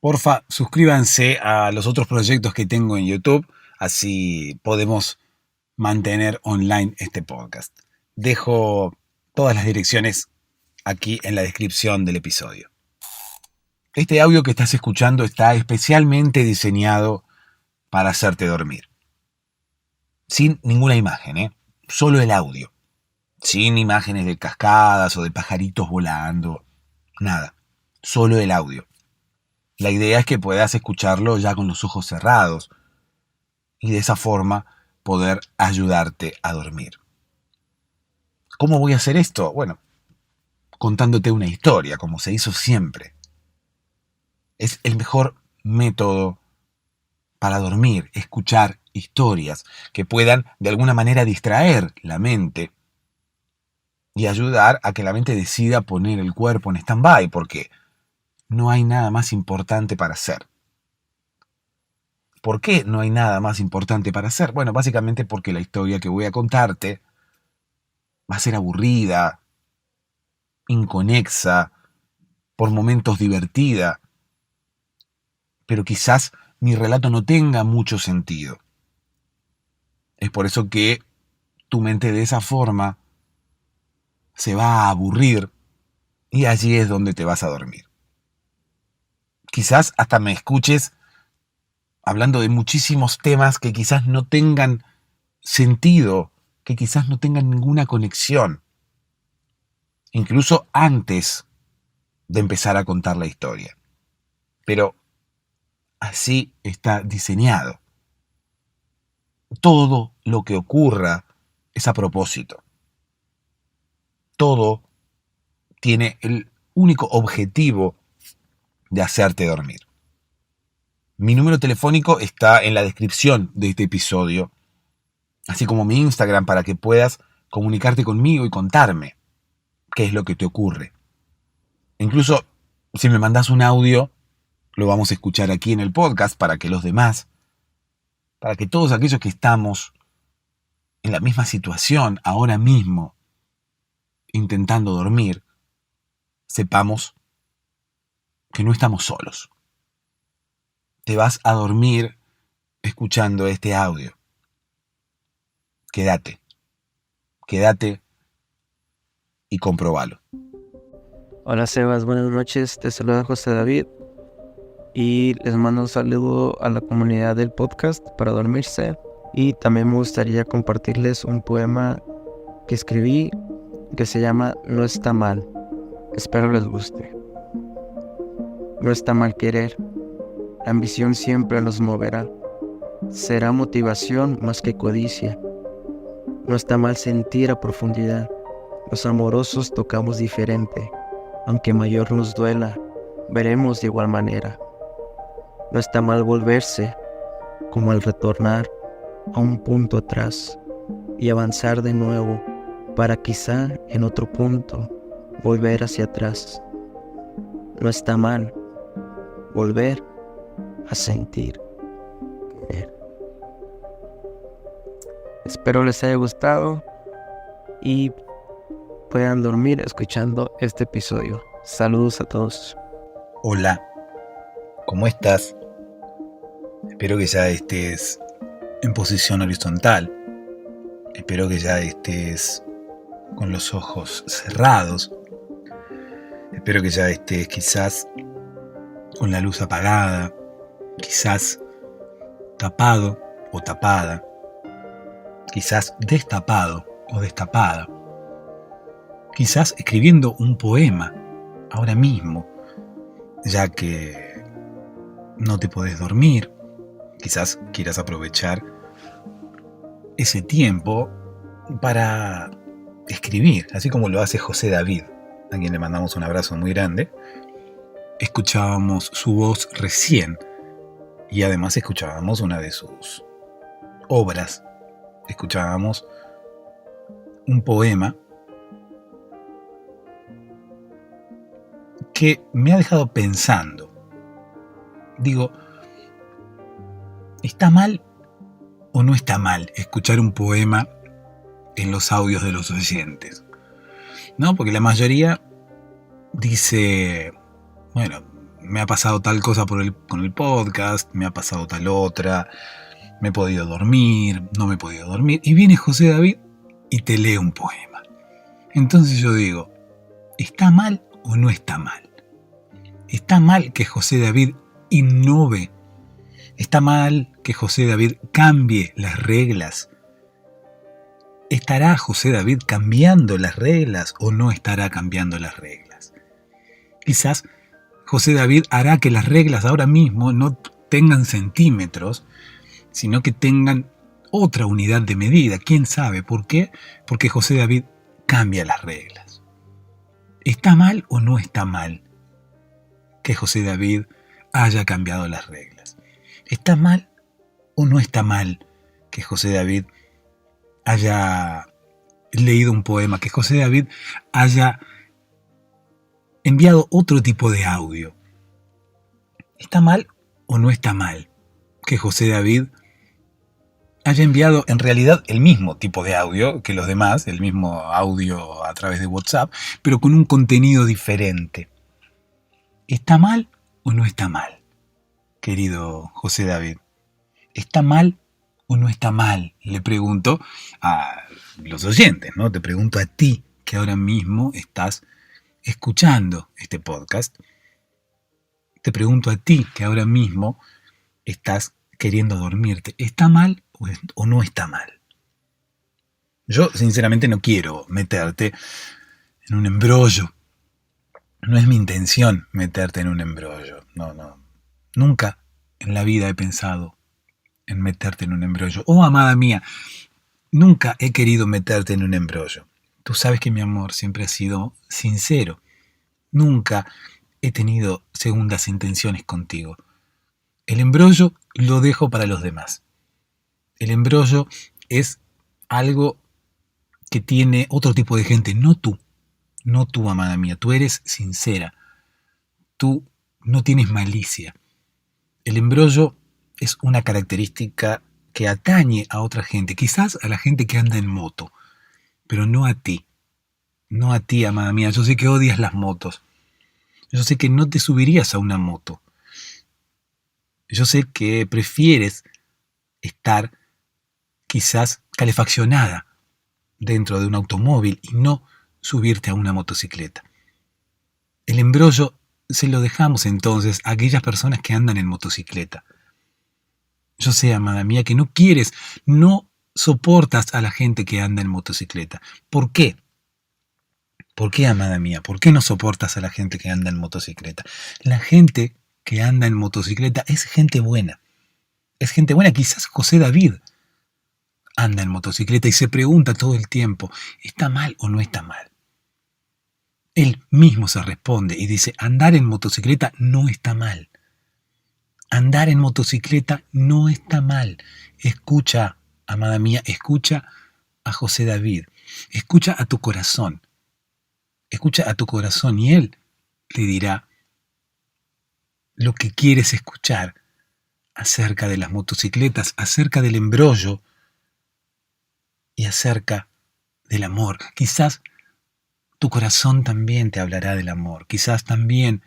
Porfa, suscríbanse a los otros proyectos que tengo en YouTube, así podemos mantener online este podcast. Dejo todas las direcciones aquí en la descripción del episodio. Este audio que estás escuchando está especialmente diseñado para hacerte dormir. Sin ninguna imagen, solo el audio. Sin imágenes de cascadas o de pajaritos volando. Nada, solo el audio. La idea es que puedas escucharlo ya con los ojos cerrados y de esa forma poder ayudarte a dormir. ¿Cómo voy a hacer esto? Bueno, contándote una historia, como se hizo siempre. Es el mejor método para dormir, escuchar historias que puedan de alguna manera distraer la mente y ayudar a que la mente decida poner el cuerpo en stand-by, porque no hay nada más importante para hacer. ¿Por qué no hay nada más importante para hacer? Bueno, básicamente porque la historia que voy a contarte va a ser aburrida, inconexa, por momentos divertida, pero quizás mi relato no tenga mucho sentido. Es por eso que tu mente de esa forma se va a aburrir y allí es donde te vas a dormir. Quizás hasta me escuches hablando de muchísimos temas que quizás no tengan sentido, que quizás no tengan ninguna conexión, incluso antes de empezar a contar la historia. Pero así está diseñado. Todo lo que ocurra es a propósito. Todo tiene el único objetivo de hacerte dormir. Mi número telefónico está en la descripción de este episodio, así como mi Instagram, para que puedas comunicarte conmigo y contarme qué es lo que te ocurre. Incluso si me mandas un audio, lo vamos a escuchar aquí en el podcast para que los demás, para que todos aquellos que estamos en la misma situación ahora mismo, intentando dormir, sepamos que no estamos solos. Te vas a dormir escuchando este audio. Quédate y comprobalo. Hola Sebas, buenas noches, te saluda José David y les mando un saludo a la comunidad del podcast para dormirse, y también me gustaría compartirles un poema que escribí que se llama No está mal. Espero les guste. No está mal querer, la ambición siempre nos moverá, será motivación más que codicia. No está mal sentir a profundidad, los amorosos tocamos diferente, aunque mayor nos duela, veremos de igual manera. No está mal volverse, como al retornar a un punto atrás y avanzar de nuevo, para quizá en otro punto volver hacia atrás. No está mal volver a sentir querer. Espero les haya gustado y puedan dormir escuchando este episodio. Saludos a todos. Hola, ¿cómo estás? Espero que ya estés en posición horizontal. Espero que ya estés con los ojos cerrados. Espero que ya estés quizás con la luz apagada, quizás tapado o tapada, quizás destapado o destapada, quizás escribiendo un poema ahora mismo, ya que no te podés dormir. Quizás quieras aprovechar ese tiempo para escribir, así como lo hace José David, a quien le mandamos un abrazo muy grande. Escuchábamos su voz recién y además escuchábamos una de sus obras. Escuchábamos un poema que me ha dejado pensando. Digo, ¿está mal o no está mal escuchar un poema en los audios de los oyentes? ¿No? Porque la mayoría dice, bueno, me ha pasado tal cosa con el podcast, me ha pasado tal otra, me he podido dormir, no me he podido dormir. Y viene José David y te lee un poema. Entonces yo digo, ¿está mal o no está mal? ¿Está mal que José David innove? ¿Está mal que José David cambie las reglas? ¿Estará José David cambiando las reglas o no estará cambiando las reglas? Quizás José David hará que las reglas ahora mismo no tengan centímetros, sino que tengan otra unidad de medida. ¿Quién sabe por qué? Porque José David cambia las reglas. ¿Está mal o no está mal que José David haya cambiado las reglas? ¿Está mal o no está mal que José David haya leído un poema, que José David haya enviado otro tipo de audio? ¿Está mal o no está mal que José David haya enviado en realidad el mismo tipo de audio que los demás, el mismo audio a través de WhatsApp, pero con un contenido diferente? ¿Está mal o no está mal, querido José David? ¿Está mal o no está mal? Le pregunto a los oyentes, ¿no? Te pregunto a ti que ahora mismo estás escuchando este podcast. Te pregunto a ti que ahora mismo estás queriendo dormirte. ¿Está mal o no está mal? Yo sinceramente no quiero meterte en un embrollo. No es mi intención meterte en un embrollo. No. Nunca en la vida he pensado en meterte en un embrollo. Oh, amada mía, nunca he querido meterte en un embrollo. Tú sabes que mi amor siempre ha sido sincero. Nunca he tenido segundas intenciones contigo. El embrollo lo dejo para los demás. El embrollo es algo que tiene otro tipo de gente, no tú. No tú, amada mía. Tú eres sincera. Tú no tienes malicia. El embrollo es una característica que atañe a otra gente, quizás a la gente que anda en moto, pero no a ti. No a ti, amada mía. Yo sé que odias las motos. Yo sé que no te subirías a una moto. Yo sé que prefieres estar quizás calefaccionada dentro de un automóvil y no subirte a una motocicleta. El embrollo se lo dejamos entonces a aquellas personas que andan en motocicleta. Yo sé, amada mía, que no quieres, no soportas a la gente que anda en motocicleta. ¿Por qué? ¿Por qué, amada mía? ¿Por qué no soportas a la gente que anda en motocicleta? La gente que anda en motocicleta es gente buena. Es gente buena. Quizás José David anda en motocicleta y se pregunta todo el tiempo, ¿está mal o no está mal? Él mismo se responde y dice, andar en motocicleta no está mal. Andar en motocicleta no está mal. Escucha, amada mía, escucha a José David. Escucha a tu corazón. Escucha a tu corazón y él te dirá lo que quieres escuchar acerca de las motocicletas, acerca del embrollo y acerca del amor. Quizás tu corazón también te hablará del amor. Quizás también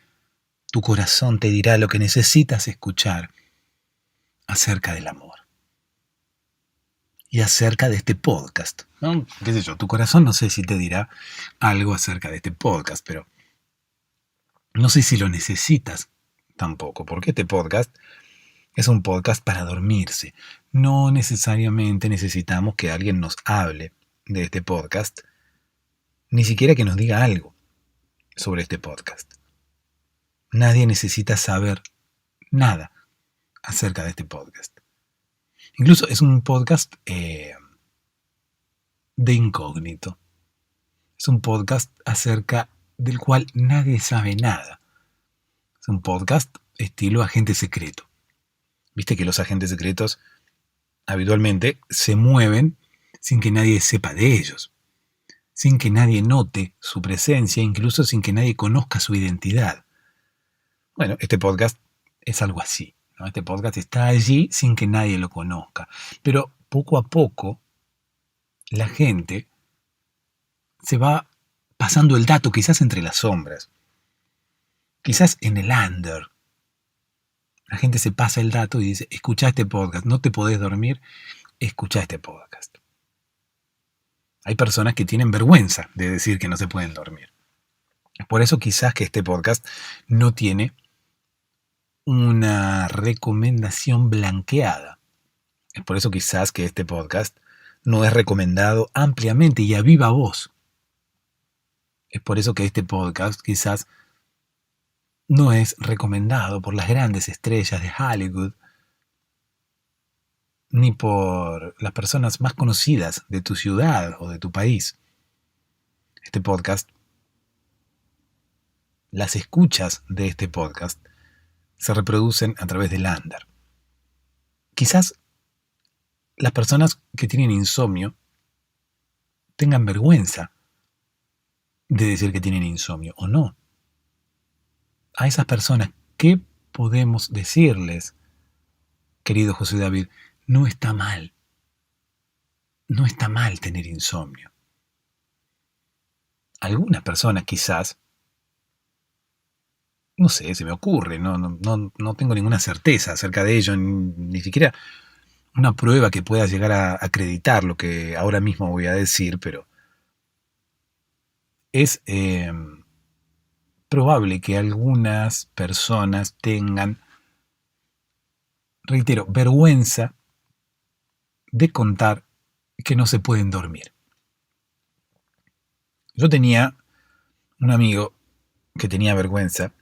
tu corazón te dirá lo que necesitas escuchar acerca del amor. Y acerca de este podcast, ¿no? ¿Qué sé yo? Tu corazón no sé si te dirá algo acerca de este podcast, pero no sé si lo necesitas tampoco, porque este podcast es un podcast para dormirse. No necesariamente necesitamos que alguien nos hable de este podcast, ni siquiera que nos diga algo sobre este podcast. Nadie necesita saber nada acerca de este podcast. Incluso es un podcast de incógnito. Es un podcast acerca del cual nadie sabe nada. Es un podcast estilo agente secreto. Viste que los agentes secretos habitualmente se mueven sin que nadie sepa de ellos, sin que nadie note su presencia, incluso sin que nadie conozca su identidad. Bueno, este podcast es algo así, ¿no? Este podcast está allí sin que nadie lo conozca. Pero poco a poco la gente se va pasando el dato, quizás entre las sombras, quizás en el under, La gente se pasa el dato y dice, escucha este podcast, no te podés dormir, escucha este podcast. Hay personas que tienen vergüenza de decir que no se pueden dormir. Por eso quizás que este podcast no tiene una recomendación blanqueada. Es por eso quizás que este podcast no es recomendado ampliamente y a viva voz. Es por eso que este podcast quizás no es recomendado por las grandes estrellas de Hollywood, ni por las personas más conocidas de tu ciudad o de tu país. Este podcast, las escuchas de este podcast, se reproducen a través del under. Quizás las personas que tienen insomnio tengan vergüenza de decir que tienen insomnio o no. A esas personas, ¿qué podemos decirles, querido José David? No está mal. No está mal tener insomnio. Algunas personas quizás, no sé, se me ocurre, no tengo ninguna certeza acerca de ello, ni siquiera una prueba que pueda llegar a acreditar lo que ahora mismo voy a decir, pero es probable que algunas personas tengan, reitero, vergüenza de contar que no se pueden dormir. Yo tenía un amigo que tenía vergüenza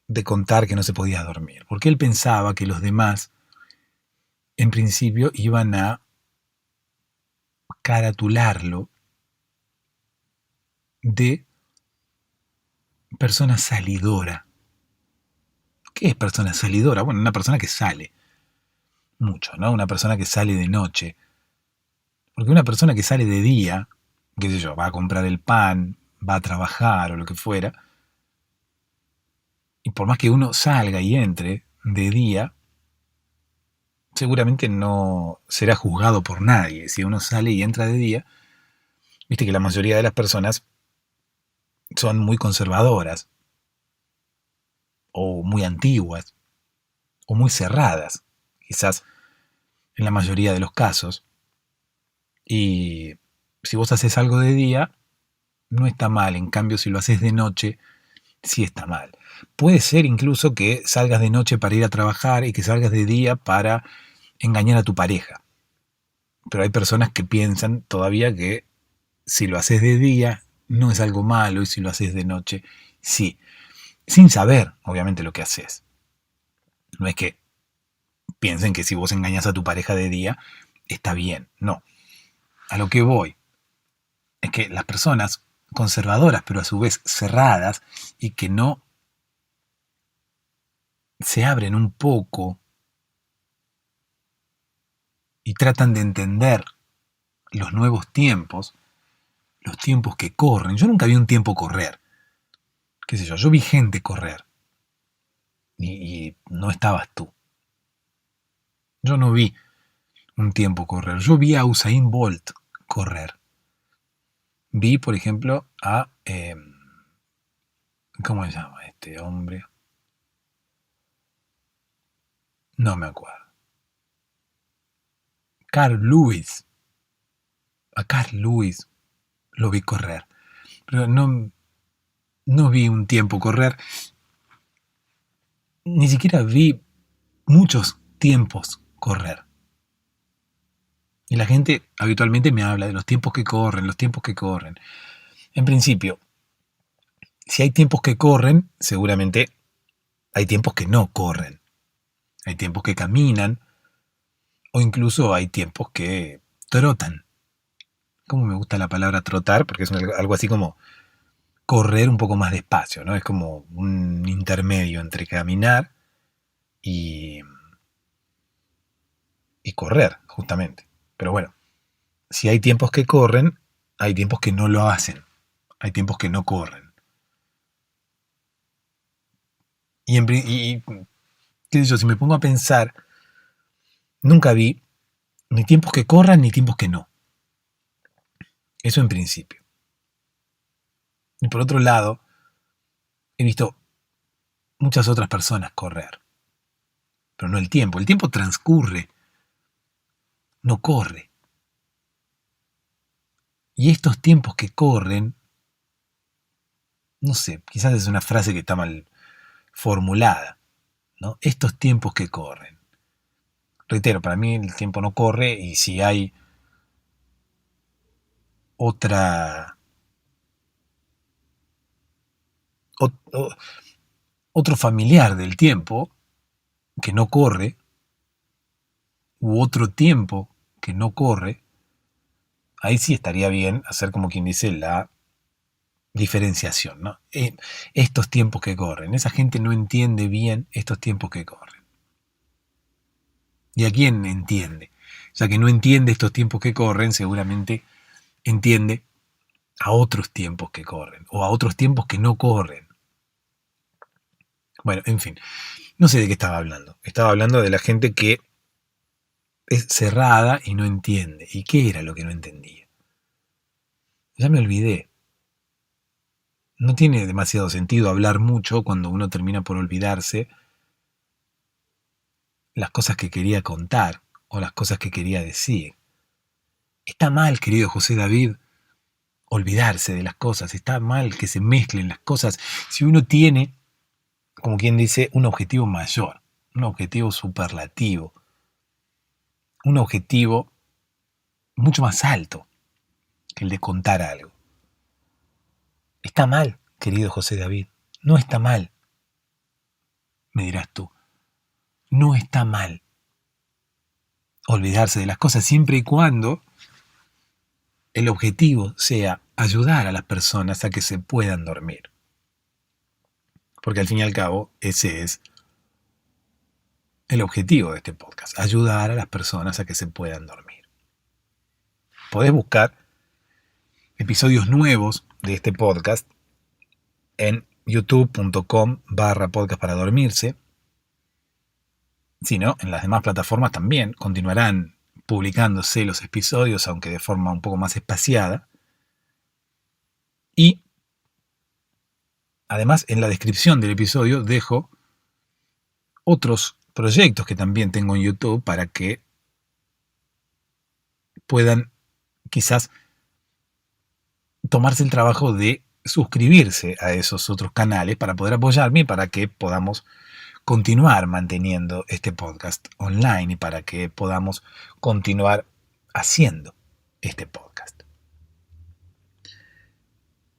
de contar que no se podía dormir, porque él pensaba que los demás, en principio, iban a caratularlo de persona salidora. ¿Qué es persona salidora? Bueno, una persona que sale mucho, ¿no? Una persona que sale de noche. Porque una persona que sale de día, qué sé yo, va a comprar el pan, va a trabajar o lo que fuera, y por más que uno salga y entre de día, seguramente no será juzgado por nadie. Si uno sale y entra de día, viste que la mayoría de las personas son muy conservadoras, o muy antiguas, o muy cerradas, quizás en la mayoría de los casos. Y si vos haces algo de día, no está mal. En cambio, si lo haces de noche, sí está mal. Puede ser incluso que salgas de noche para ir a trabajar y que salgas de día para engañar a tu pareja. Pero hay personas que piensan todavía que si lo haces de día no es algo malo y si lo haces de noche, sí. Sin saber, obviamente, lo que haces. No es que piensen que si vos engañas a tu pareja de día, está bien. No. A lo que voy es que las personas conservadoras, pero a su vez cerradas, y que no se abren un poco y tratan de entender los nuevos tiempos, los tiempos que corren. Yo nunca vi un tiempo correr. Qué sé yo vi gente correr. Y no estabas tú. Yo no vi un tiempo correr. Yo vi a Usain Bolt correr. Vi, por ejemplo, a... ¿cómo se llama este hombre? No me acuerdo. Carl Lewis. A Carl Lewis lo vi correr. Pero no vi un tiempo correr. Ni siquiera vi muchos tiempos correr. Y la gente habitualmente me habla de los tiempos que corren, los tiempos que corren. En principio, si hay tiempos que corren, seguramente hay tiempos que no corren. Hay tiempos que caminan o incluso hay tiempos que trotan. Como me gusta la palabra trotar, porque es algo así como correr un poco más despacio, ¿no? Es como un intermedio entre caminar y correr, justamente. Pero bueno, si hay tiempos que corren, hay tiempos que no lo hacen. Hay tiempos que no corren. Y qué sé yo, si me pongo a pensar, nunca vi ni tiempos que corran ni tiempos que no. Eso en principio. Y por otro lado, he visto muchas otras personas correr. pero no el tiempo. El tiempo transcurre, no corre. Y estos tiempos que corren, no sé, quizás es una frase que está mal formulada, ¿no? Estos tiempos que corren. Reitero, para mí el tiempo no corre, y si hay otro familiar del tiempo que no corre, u otro tiempo que no corre, ahí sí estaría bien hacer, como quien dice, la diferenciación, ¿no? Estos tiempos que corren. Esa gente no entiende bien estos tiempos que corren. ¿Y a quién entiende? Ya que no entiende estos tiempos que corren, seguramente entiende a otros tiempos que corren, o a otros tiempos que no corren. Bueno, en fin, no sé de qué estaba hablando. Estaba hablando de la gente que es cerrada y no entiende. ¿Y qué era lo que no entendía? Ya me olvidé. No tiene demasiado sentido hablar mucho cuando uno termina por olvidarse las cosas que quería contar o las cosas que quería decir. Está mal, querido José David, olvidarse de las cosas. Está mal que se mezclen las cosas. Si uno tiene, como quien dice, un objetivo mayor, un objetivo superlativo, un objetivo mucho más alto que el de contar algo. Está mal, querido José David. No está mal, me dirás tú. No está mal olvidarse de las cosas siempre y cuando el objetivo sea ayudar a las personas a que se puedan dormir. Porque al fin y al cabo ese es el objetivo de este podcast, ayudar a las personas a que se puedan dormir. Podés buscar episodios nuevos de este podcast en youtube.com/podcast para dormirse. Si no, en las demás plataformas también continuarán publicándose los episodios, aunque de forma un poco más espaciada. Y además, en la descripción del episodio dejo otros proyectos que también tengo en YouTube para que puedan quizás tomarse el trabajo de suscribirse a esos otros canales para poder apoyarme y para que podamos continuar manteniendo este podcast online y para que podamos continuar haciendo este podcast.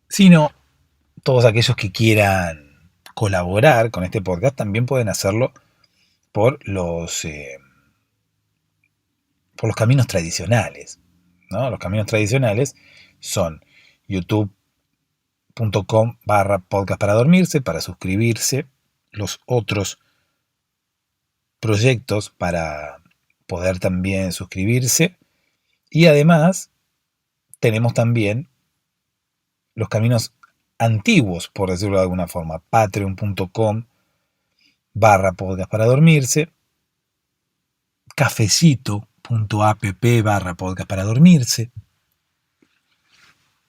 Si no, todos aquellos que quieran colaborar con este podcast también pueden hacerlo por los caminos tradicionales, ¿no? Los caminos tradicionales son youtube.com/podcast para dormirse, para suscribirse, los otros proyectos para poder también suscribirse, y además tenemos también los caminos antiguos, por decirlo de alguna forma, patreon.com/podcast para dormirse, cafecito.app/podcast para dormirse.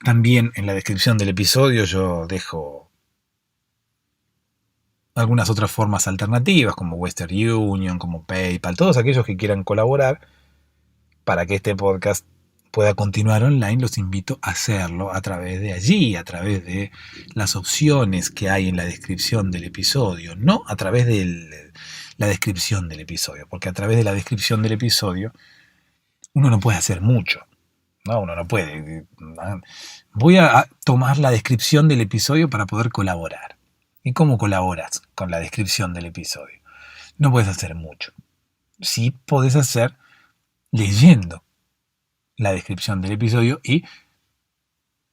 También en la descripción del episodio yo dejo algunas otras formas alternativas, como Western Union, como PayPal, todos aquellos que quieran colaborar para que este podcast pueda continuar online. Los invito a hacerlo a través de allí, a través de las opciones que hay en la descripción del episodio, no a través de la descripción del episodio, porque a través de la descripción del episodio uno no puede hacer mucho. No, uno no puede. Voy a tomar la descripción del episodio para poder colaborar. ¿Y cómo colaboras con la descripción del episodio? No puedes hacer mucho. Sí podés hacer leyendo la descripción del episodio y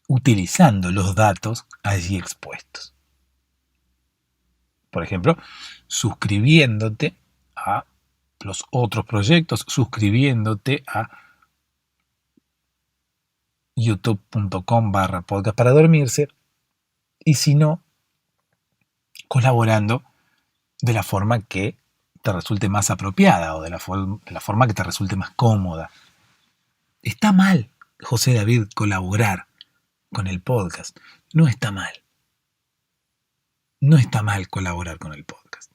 utilizando los datos allí expuestos. Por ejemplo, suscribiéndote a los otros proyectos, suscribiéndote a youtube.com/podcast para dormirse, y si no, colaborando de la forma que te resulte más apropiada o de la forma que te resulte más cómoda. Está mal, José David, colaborar con el podcast. No está mal. No está mal colaborar con el podcast.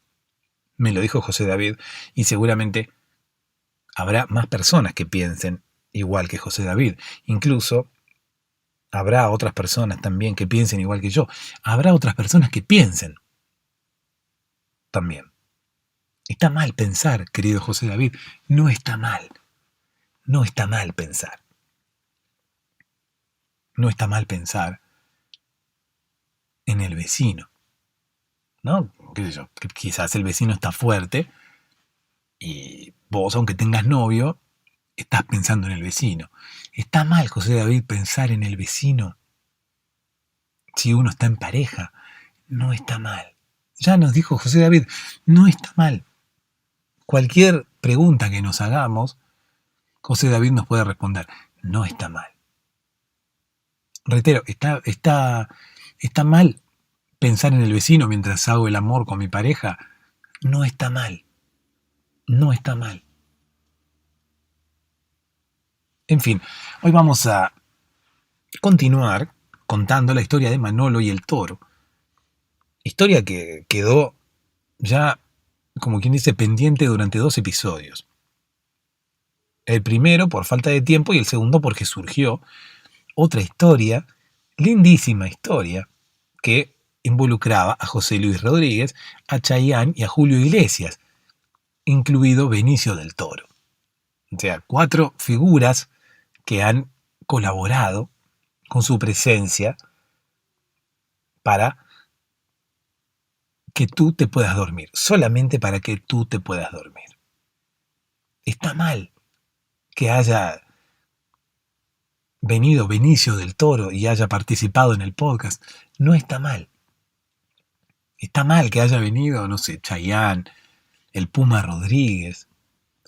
Me lo dijo José David y seguramente habrá más personas que piensen igual que José David. Incluso habrá otras personas también que piensen igual que yo. Habrá otras personas que piensen también. Está mal pensar, querido José David. No está mal. No está mal pensar. No está mal pensar en el vecino, ¿no? ¿Qué sé yo? Quizás el vecino está fuerte y vos, aunque tengas novio, estás pensando en el vecino. ¿Está mal, José David, pensar en el vecino si uno está en pareja? No está mal. Ya nos dijo José David, no está mal. Cualquier pregunta que nos hagamos, José David nos puede responder, no está mal. Reitero, está mal pensar en el vecino mientras hago el amor con mi pareja. No está mal. No está mal. En fin, hoy vamos a continuar contando la historia de Manolo y el toro. Historia que quedó ya, como quien dice, pendiente durante 2 episodios. El primero por falta de tiempo y el segundo porque surgió otra historia, lindísima historia, que involucraba a José Luis Rodríguez, a Chayanne y a Julio Iglesias, incluido Benicio del Toro. O sea, 4 figuras que han colaborado con su presencia para que tú te puedas dormir, solamente para que tú te puedas dormir. Está mal que haya venido Benicio del Toro y haya participado en el podcast. No está mal. Está mal que haya venido, no sé, Chayanne, el Puma Rodríguez,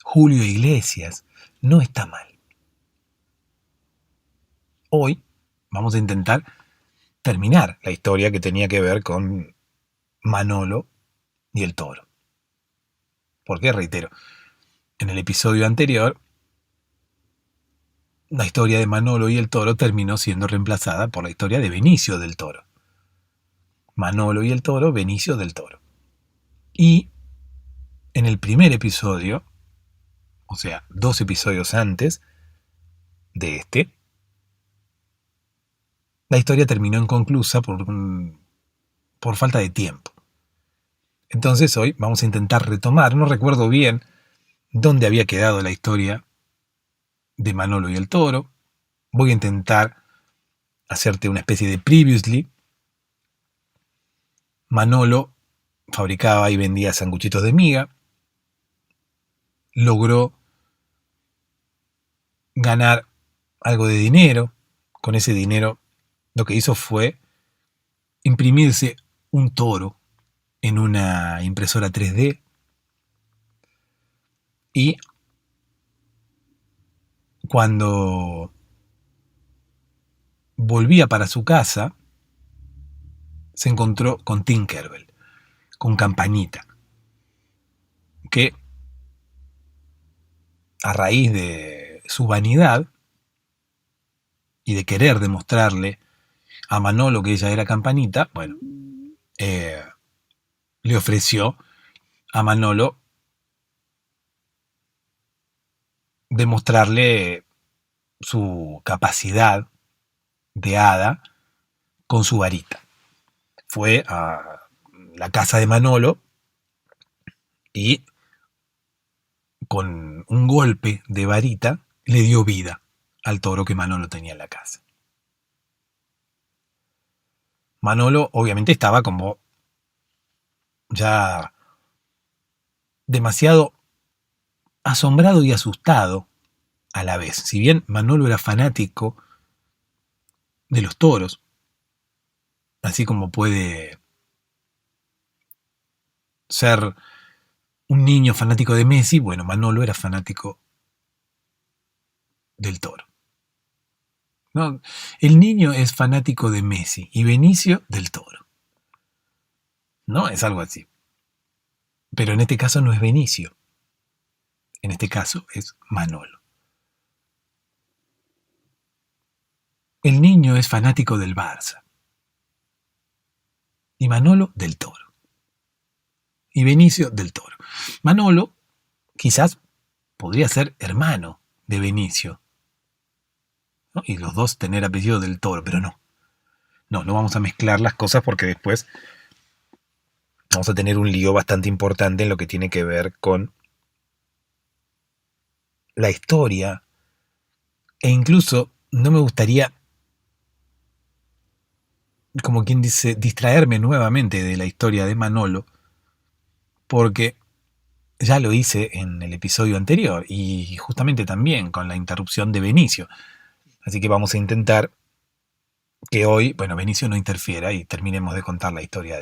Julio Iglesias. No está mal. Hoy vamos a intentar terminar la historia que tenía que ver con Manolo y el toro. Porque, reitero, en el episodio anterior, la historia de Manolo y el toro terminó siendo reemplazada por la historia de Benicio del Toro. Manolo y el toro, Benicio del Toro. Y en el primer episodio, o sea, 2 episodios antes de este, la historia terminó inconclusa por falta de tiempo. Entonces hoy vamos a intentar retomar, no recuerdo bien dónde había quedado la historia de Manolo y el toro. Voy a intentar hacerte una especie de previously. Manolo fabricaba y vendía sanguchitos de miga. Logró ganar algo de dinero. Con ese dinero lo que hizo fue imprimirse un toro en una impresora 3D y cuando volvía para su casa se encontró con Tinkerbell, con Campanita, que a raíz de su vanidad y de querer demostrarle a Manolo que ella era Campanita, bueno, le ofreció a Manolo demostrarle su capacidad de hada con su varita. Fue a la casa de Manolo y con un golpe de varita le dio vida al toro que Manolo tenía en la casa. Manolo obviamente estaba como ya demasiado asombrado y asustado a la vez. Si bien Manolo era fanático de los toros, así como puede ser un niño fanático de Messi, bueno, Manolo era fanático del toro. No, el niño es fanático de Messi y Benicio del toro. ¿No? Es algo así. Pero en este caso no es Benicio. En este caso es Manolo. El niño es fanático del Barça. Y Manolo del toro. y Benicio del Toro. Manolo quizás podría ser hermano de Benicio, ¿no? Y los dos tener apellido del Toro, pero no. No vamos a mezclar las cosas porque después vamos a tener un lío bastante importante en lo que tiene que ver con la historia. E incluso no me gustaría, como quien dice, distraerme nuevamente de la historia de Manolo, porque ya lo hice en el episodio anterior y justamente también con la interrupción de Benicio. Así que vamos a intentar que hoy, bueno, Benicio no interfiera y terminemos de contar la historia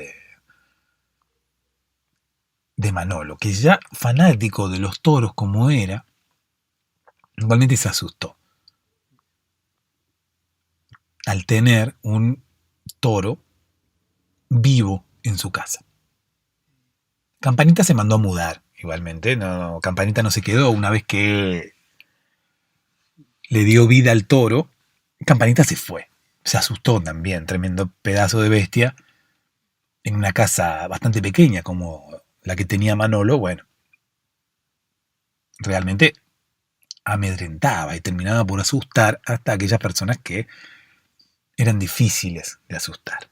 de Manolo, que ya fanático de los toros como era, igualmente se asustó al tener un toro vivo en su casa. Campanita se mandó a mudar, igualmente. No, Campanita no se quedó una vez que le dio vida al toro. Campanita se fue. Se asustó también, tremendo pedazo de bestia, en una casa bastante pequeña como la que tenía Manolo. Bueno, realmente amedrentaba y terminaba por asustar hasta aquellas personas que eran difíciles de asustar.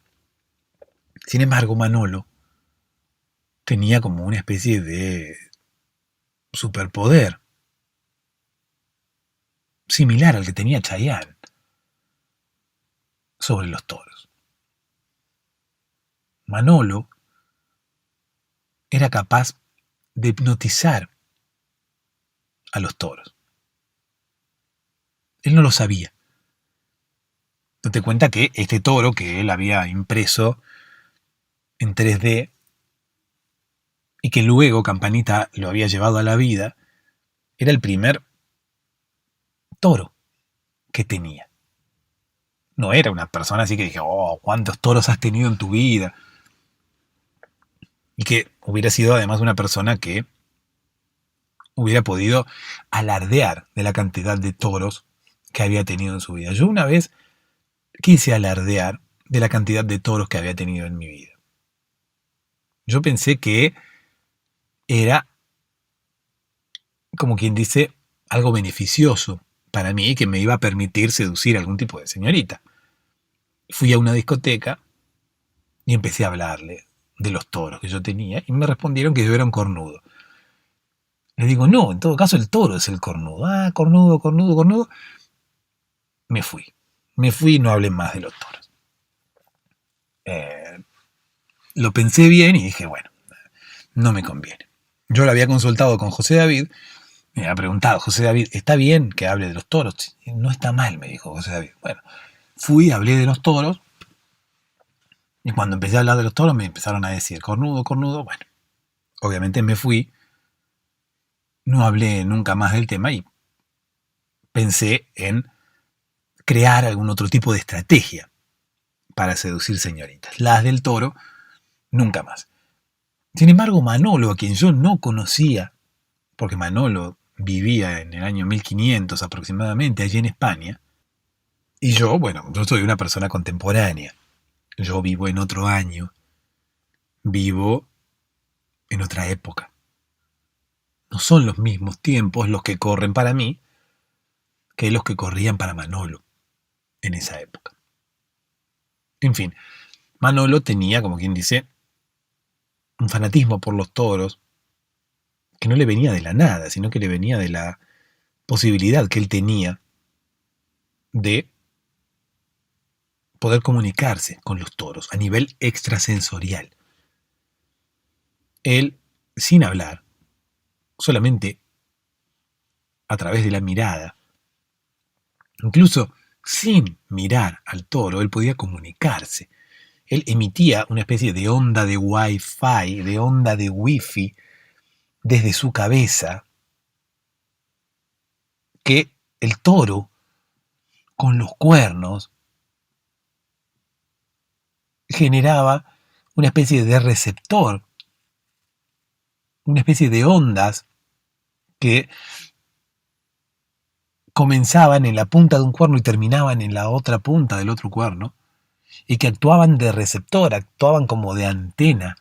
Sin embargo, Manolo tenía como una especie de superpoder similar al que tenía Chayanne sobre los toros. Manolo era capaz de hipnotizar a los toros. Él no lo sabía. Date cuenta que este toro que él había impreso en 3D y que luego Campanita lo había llevado a la vida, era el primer toro que tenía. No era una persona así que dije, oh, ¿cuántos toros has tenido en tu vida? Y que hubiera sido además una persona que hubiera podido alardear de la cantidad de toros que había tenido en su vida. Yo una vez quise alardear de la cantidad de toros que había tenido en mi vida. Yo pensé que era, como quien dice, algo beneficioso para mí que me iba a permitir seducir a algún tipo de señorita. Fui a una discoteca y empecé a hablarle de los toros que yo tenía y me respondieron que yo era un cornudo. Le digo, no, en todo caso el toro es el cornudo. Ah, cornudo, cornudo, cornudo. Me fui y no hablé más de los toros. Lo pensé bien y dije, bueno, no me conviene. Yo lo había consultado con José David, me había preguntado, José David, ¿está bien que hable de los toros? No está mal, me dijo José David. Bueno, fui, hablé de los toros, y cuando empecé a hablar de los toros me empezaron a decir, cornudo, cornudo, bueno, obviamente me fui, no hablé nunca más del tema y pensé en crear algún otro tipo de estrategia para seducir señoritas. Las del toro, nunca más. Sin embargo, Manolo, a quien yo no conocía, porque Manolo vivía en el año 1500 aproximadamente allí en España, y yo, bueno, yo soy una persona contemporánea. Yo vivo en otro año, vivo en otra época. No son los mismos tiempos los que corren para mí que los que corrían para Manolo en esa época. En fin, Manolo tenía, como quien dice, un fanatismo por los toros que no le venía de la nada, sino que le venía de la posibilidad que él tenía de poder comunicarse con los toros a nivel extrasensorial. Él, sin hablar, solamente a través de la mirada, incluso sin mirar al toro, él podía comunicarse. Él emitía una especie de onda de Wi-Fi, de onda de Wi-Fi, desde su cabeza, que el toro, con los cuernos, generaba una especie de receptor, una especie de ondas que comenzaban en la punta de un cuerno y terminaban en la otra punta del otro cuerno, y que actuaban de receptor, actuaban como de antena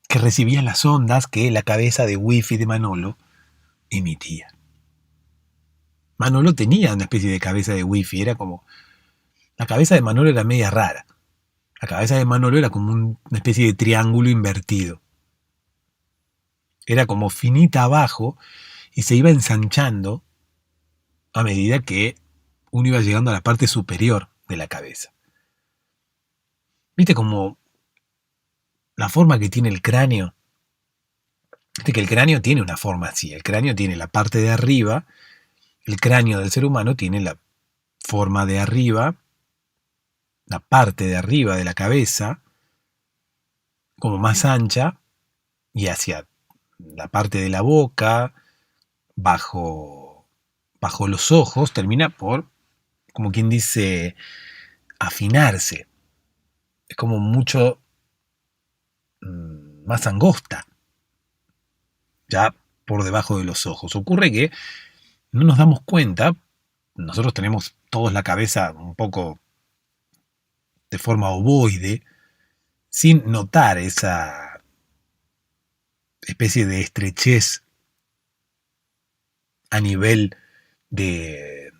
que recibía las ondas que la cabeza de Wi-Fi de Manolo emitía. Manolo tenía una especie de cabeza de Wi-Fi, era como... La cabeza de Manolo era media rara. La cabeza de Manolo era como una especie de triángulo invertido. Era como finita abajo y se iba ensanchando a medida que uno iba llegando a la parte superior de la cabeza. ¿Viste como la forma que tiene el cráneo? Viste que el cráneo tiene una forma así. El cráneo tiene la parte de arriba. El cráneo del ser humano tiene la forma de arriba, la parte de arriba de la cabeza, como más ancha, y hacia la parte de la boca, bajo los ojos, termina por, como quien dice, afinarse. Es como mucho más angosta, ya por debajo de los ojos. Ocurre que no nos damos cuenta, nosotros tenemos todos la cabeza un poco de forma ovoide, sin notar esa especie de estrechez a nivel de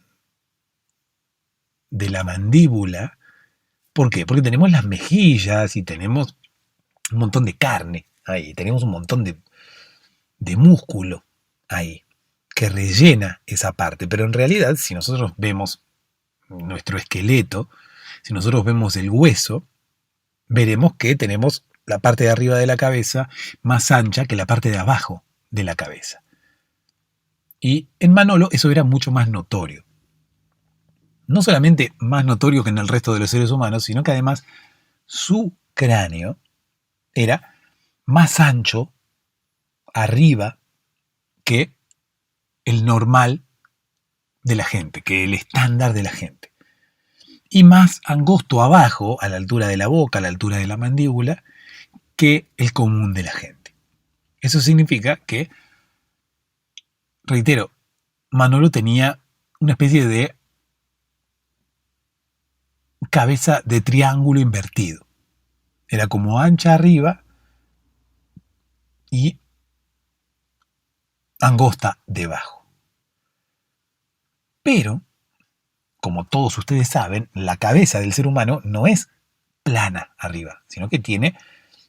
la mandíbula. ¿Por qué? Porque tenemos las mejillas y tenemos un montón de carne ahí, tenemos un montón de músculo ahí, que rellena esa parte. Pero en realidad, si nosotros vemos nuestro esqueleto, si nosotros vemos el hueso, veremos que tenemos la parte de arriba de la cabeza más ancha que la parte de abajo de la cabeza. Y en Manolo eso era mucho más notorio. No solamente más notorio que en el resto de los seres humanos, sino que además su cráneo era más ancho arriba que el normal de la gente, que el estándar de la gente. Y más angosto abajo, a la altura de la boca, a la altura de la mandíbula, que el común de la gente. Eso significa que, reitero, Manolo tenía una especie de cabeza de triángulo invertido. Era como ancha arriba y angosta debajo. Pero, como todos ustedes saben, la cabeza del ser humano no es plana arriba, sino que tiene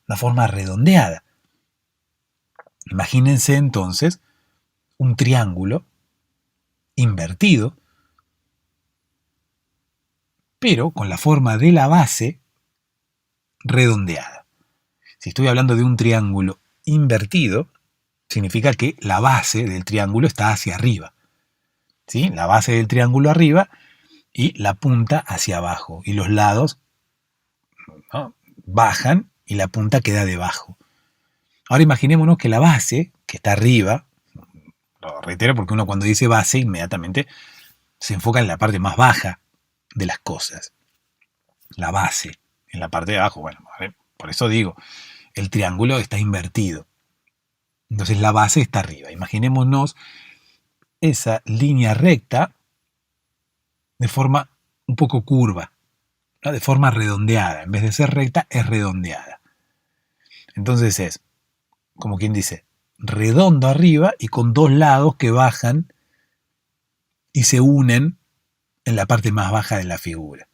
una forma redondeada. Imagínense entonces un triángulo invertido, pero con la forma de la base redondeada. Si estoy hablando de un triángulo invertido, significa que la base del triángulo está hacia arriba. ¿Sí? La base del triángulo arriba y la punta hacia abajo. Y los lados, ¿no?, bajan y la punta queda debajo. Ahora imaginémonos que la base, que está arriba, lo reitero porque uno cuando dice base inmediatamente se enfoca en la parte más baja de las cosas. La base, en la parte de abajo, bueno, a ver, por eso digo, el triángulo está invertido. Entonces la base está arriba. Imaginémonos esa línea recta de forma un poco curva, ¿no?, de forma redondeada. En vez de ser recta, es redondeada. Entonces es, como quien dice, redondo arriba y con dos lados que bajan y se unen en la parte más baja de la figura.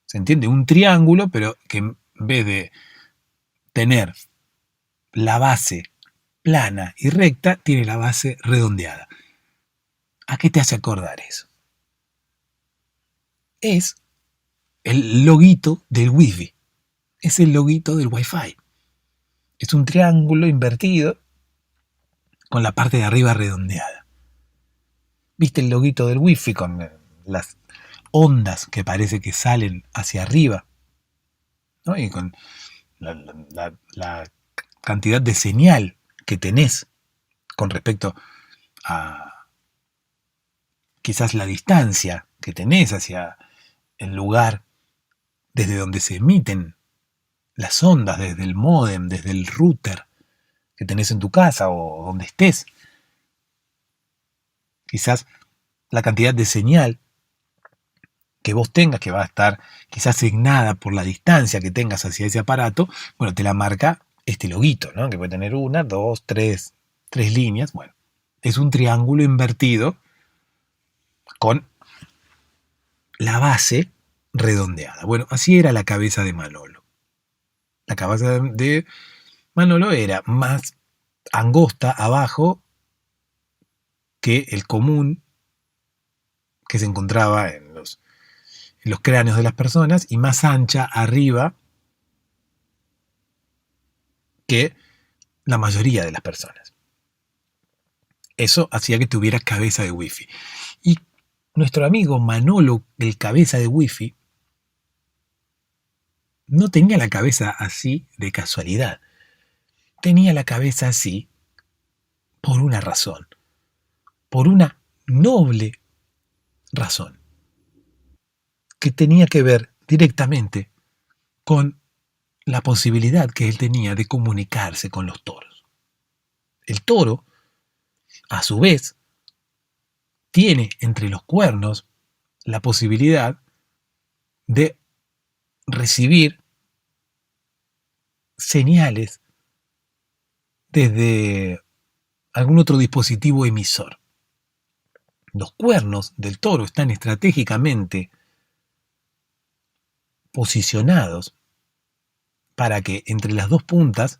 ¿Se entiende? Un triángulo, pero que en vez de tener la base plana y recta, tiene la base redondeada. ¿A qué te hace acordar eso? Es el loguito del Wi-Fi. Es el loguito del Wi-Fi. Es un triángulo invertido con la parte de arriba redondeada. ¿Viste el loguito del Wi-Fi con las ondas que parece que salen hacia arriba, ¿no?, y con la cantidad de señal que tenés con respecto a quizás la distancia que tenés hacia el lugar desde donde se emiten las ondas, desde el módem, desde el router que tenés en tu casa o donde estés? Quizás la cantidad de señal que vos tengas, que va a estar quizás asignada por la distancia que tengas hacia ese aparato, bueno, te la marca este loguito, ¿no? Que puede tener una, dos, tres líneas. Bueno, es un triángulo invertido con la base redondeada. Bueno, así era la cabeza de Manolo. La cabeza de Manolo era más angosta abajo que el común que se encontraba en los cráneos de las personas y más ancha arriba que la mayoría de las personas. Eso hacía que tuviera cabeza de wifi. Y nuestro amigo Manolo, el cabeza de wifi, no tenía la cabeza así de casualidad. Tenía la cabeza así por una razón. Por una noble razón. Que tenía que ver directamente con la posibilidad que él tenía de comunicarse con los toros. El toro, a su vez, tiene entre los cuernos la posibilidad de recibir señales desde algún otro dispositivo emisor. Los cuernos del toro están estratégicamente posicionados para que entre las dos puntas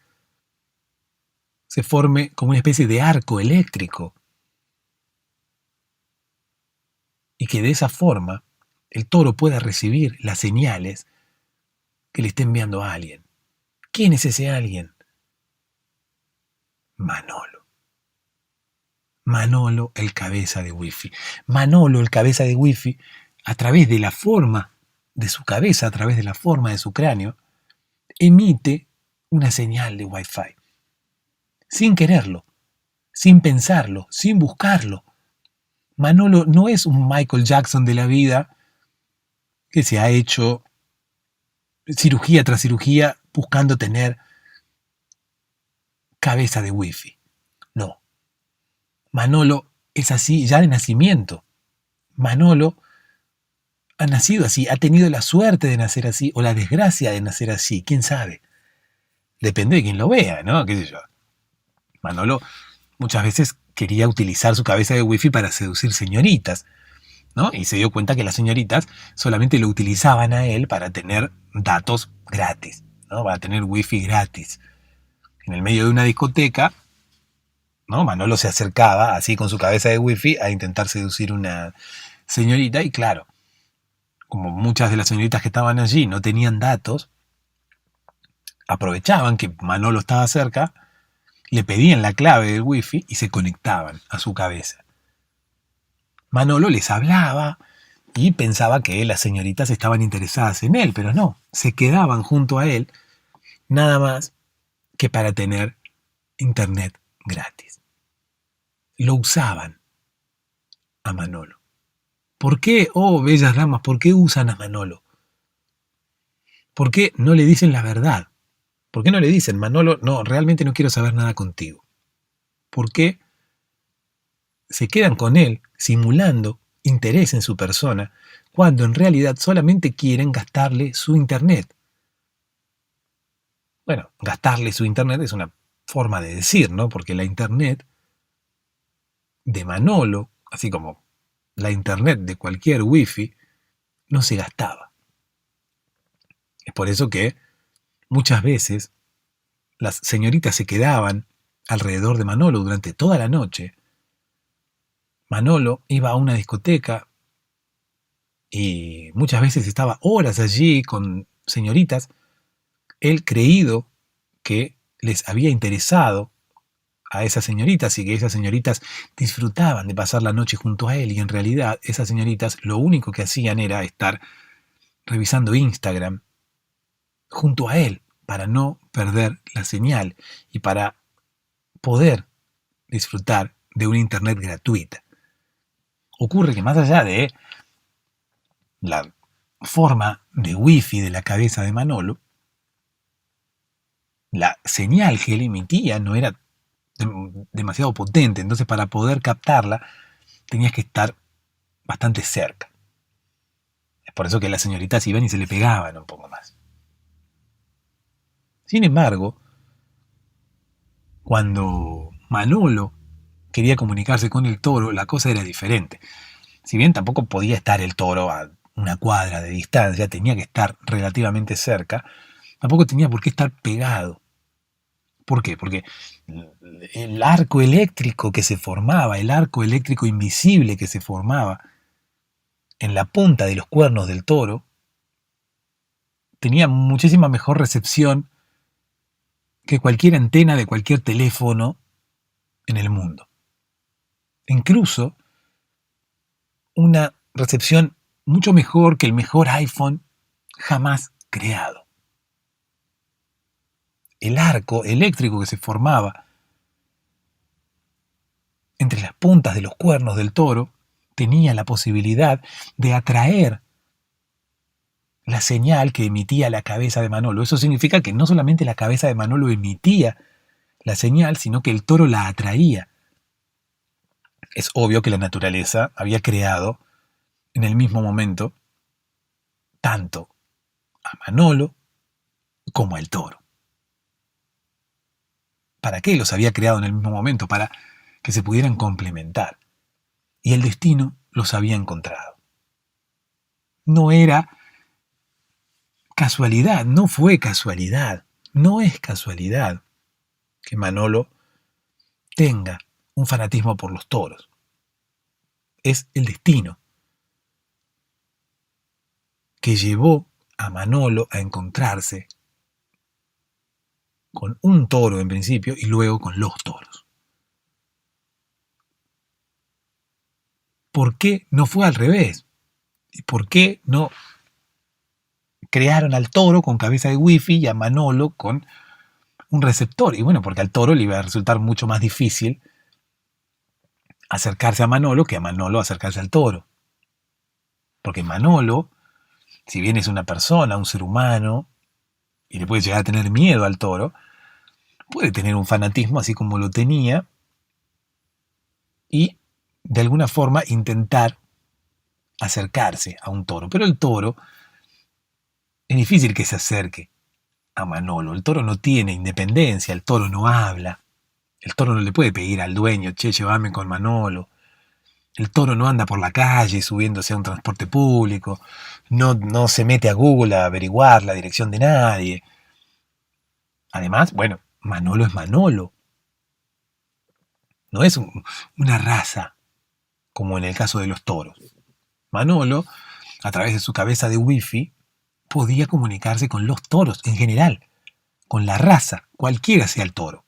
se forme como una especie de arco eléctrico y que de esa forma el toro pueda recibir las señales que le esté enviando a alguien. ¿Quién es ese alguien? Manolo. Manolo, el cabeza de wifi. Manolo, el cabeza de wifi, a través de la forma de su cabeza, a través de la forma de su cráneo, emite una señal de Wi-Fi. Sin quererlo, sin pensarlo, sin buscarlo. Manolo no es un Michael Jackson de la vida que se ha hecho cirugía tras cirugía buscando tener cabeza de wifi. No. Manolo es así ya de nacimiento. Manolo ha nacido así, ha tenido la suerte de nacer así o la desgracia de nacer así, quién sabe. Depende de quien lo vea, ¿no? ¿Qué sé yo? Manolo muchas veces quería utilizar su cabeza de wifi para seducir señoritas, ¿no? Y se dio cuenta que las señoritas solamente lo utilizaban a él para tener datos gratis, ¿no? Para tener wifi gratis. En el medio de una discoteca, ¿no? Manolo se acercaba así con su cabeza de wifi a intentar seducir una señorita y claro, como muchas de las señoritas que estaban allí no tenían datos, aprovechaban que Manolo estaba cerca, le pedían la clave del wifi y se conectaban a su cabeza. Manolo les hablaba y pensaba que las señoritas estaban interesadas en él, pero no, se quedaban junto a él nada más que para tener internet gratis. Lo usaban a Manolo. ¿Por qué, oh bellas damas, por qué usan a Manolo? ¿Por qué no le dicen la verdad? ¿Por qué no le dicen, Manolo, no, realmente no quiero saber nada contigo? ¿Por qué se quedan con él simulando interés en su persona cuando en realidad solamente quieren gastarle su internet? Bueno, gastarle su internet es una forma de decir, ¿no? Porque la internet de Manolo, así como la internet de cualquier wifi, no se gastaba. Es por eso que muchas veces las señoritas se quedaban alrededor de Manolo durante toda la noche. Manolo iba a una discoteca y muchas veces estaba horas allí con señoritas, él creído que les había interesado a esas señoritas y que esas señoritas disfrutaban de pasar la noche junto a él y en realidad esas señoritas lo único que hacían era estar revisando Instagram junto a él para no perder la señal y para poder disfrutar de una internet gratuita. Ocurre que más allá de la forma de wifi de la cabeza de Manolo, la señal que él emitía no era demasiado potente, entonces para poder captarla tenías que estar bastante cerca. Es por eso que las señoritas iban y se le pegaban un poco más. Sin embargo, Cuando Manolo quería comunicarse con el toro, la cosa era diferente. Si bien tampoco podía estar el toro a una cuadra de distancia, tenía que estar relativamente cerca, tampoco tenía por qué estar pegado. ¿Por qué? Porque el arco eléctrico que se formaba, el arco eléctrico invisible que se formaba en la punta de los cuernos del toro, tenía muchísima mejor recepción que cualquier antena de cualquier teléfono en el mundo. Incluso una recepción mucho mejor que el mejor iPhone jamás creado. El arco eléctrico que se formaba entre las puntas de los cuernos del toro tenía la posibilidad de atraer la señal que emitía la cabeza de Manolo. Eso significa que no solamente la cabeza de Manolo emitía la señal, sino que el toro la atraía. Es obvio que la naturaleza había creado en el mismo momento tanto a Manolo como al toro. ¿Para qué los había creado en el mismo momento? Para que se pudieran complementar. Y el destino los había encontrado. No era casualidad, no fue casualidad, no es casualidad que Manolo tenga un fanatismo por los toros. Es el destino que llevó a Manolo a encontrarse con un toro en principio y luego con los toros. ¿Por qué no fue al revés? ¿Y por qué no crearon al toro con cabeza de wifi y a Manolo con un receptor? Y bueno, porque al toro le iba a resultar mucho más difícil acercarse a Manolo que a Manolo acercarse al toro. Porque Manolo, si bien es una persona, un ser humano, y le puede llegar a tener miedo al toro, puede tener un fanatismo así como lo tenía y de alguna forma intentar acercarse a un toro. Pero el toro es difícil que se acerque a Manolo. El toro no tiene independencia, el toro no habla. El toro no le puede pedir al dueño, che, llévame con Manolo. El toro no anda por la calle subiéndose a un transporte público. No se mete a Google a averiguar la dirección de nadie. Además, bueno, Manolo es Manolo. No es una raza como en el caso de los toros. Manolo, a través de su cabeza de wifi, podía comunicarse con los toros en general, con la raza, cualquiera sea el toro.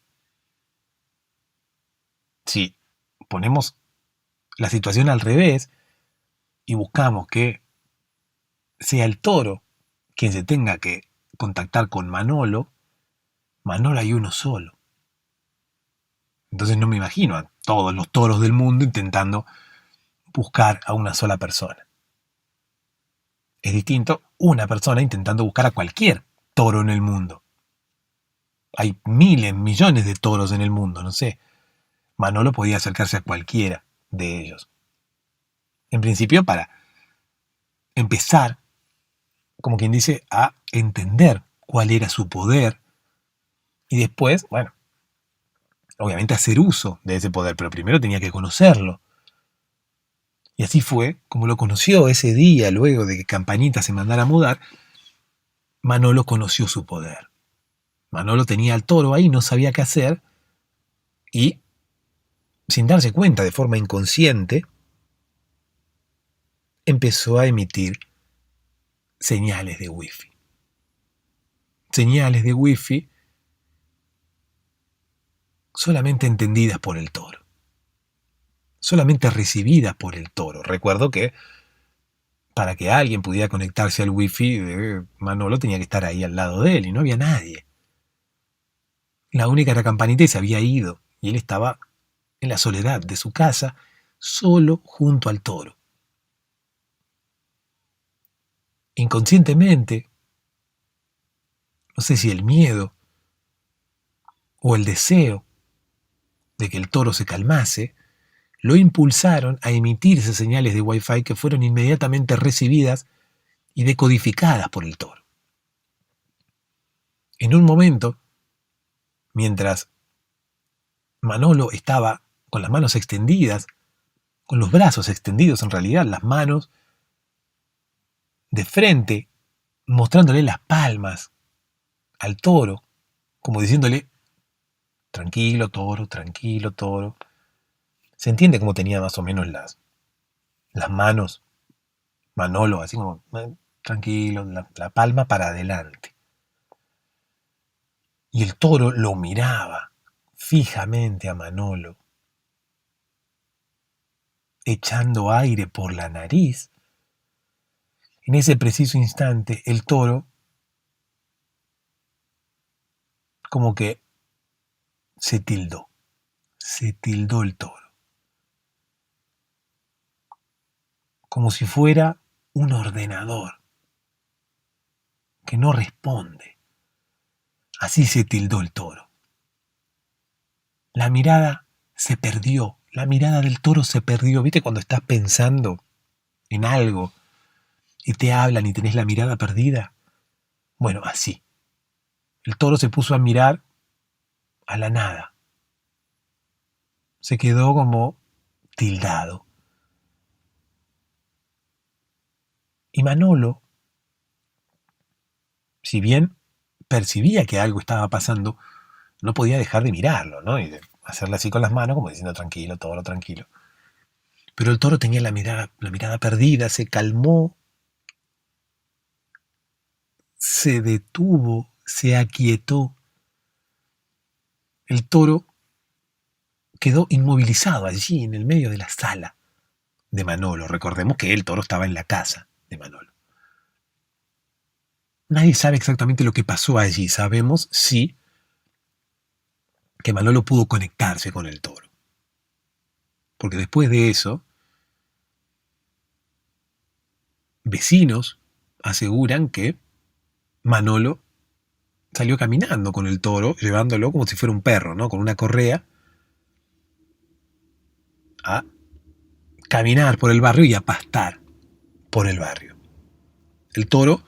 Si ponemos la situación al revés y buscamos que sea el toro quien se tenga que contactar con Manolo, Manolo hay uno solo. Entonces no me imagino a todos los toros del mundo intentando buscar a una sola persona. Es distinto una persona intentando buscar a cualquier toro en el mundo. Hay miles, millones de toros en el mundo, no sé. Manolo podía acercarse a cualquiera de ellos. En principio para empezar, como quien dice, a entender cuál era su poder y después, bueno, obviamente hacer uso de ese poder, pero primero tenía que conocerlo. Y así fue como lo conoció ese día, luego de que Campanita se mandara a mudar. Manolo conoció su poder. Manolo tenía al toro ahí, no sabía qué hacer y, sin darse cuenta, de forma inconsciente, empezó a emitir señales de wifi. Señales de wifi solamente entendidas por el toro. Solamente recibidas por el toro. Recuerdo que para que alguien pudiera conectarse al wifi de Manolo tenía que estar ahí al lado de él y no había nadie. La única era Campanita y se había ido y él estaba en la soledad de su casa, solo junto al toro. Inconscientemente, no sé si el miedo o el deseo de que el toro se calmase, lo impulsaron a emitirse señales de Wi-Fi que fueron inmediatamente recibidas y decodificadas por el toro. En un momento, mientras Manolo estaba con las manos extendidas, con los brazos extendidos en realidad, las manos de frente, mostrándole las palmas al toro, como diciéndole, tranquilo toro, tranquilo toro. Se entiende cómo tenía más o menos las manos Manolo, así como, tranquilo, la palma para adelante. Y el toro lo miraba fijamente a Manolo, echando aire por la nariz. En ese preciso instante, el toro como que se tildó el toro, como si fuera un ordenador que no responde. Así se tildó el toro. La mirada se perdió, la mirada del toro se perdió. ¿Viste cuando estás pensando en algo y te hablan y tenés la mirada perdida? Bueno, así. El toro se puso a mirar a la nada. Se quedó como tildado. Y Manolo, si bien percibía que algo estaba pasando, no podía dejar de mirarlo, ¿no? Y de hacerle así con las manos, como diciendo tranquilo, toro, tranquilo. Pero el toro tenía la mirada perdida, se calmó, se detuvo, se aquietó. El toro quedó inmovilizado allí en el medio de la sala de Manolo. Recordemos que el toro estaba en la casa de Manolo. Nadie sabe exactamente lo que pasó allí. Sabemos, sí, que Manolo pudo conectarse con el toro. Porque después de eso, vecinos aseguran que Manolo salió caminando con el toro, llevándolo como si fuera un perro, ¿no? Con una correa, a caminar por el barrio y a pastar por el barrio. El toro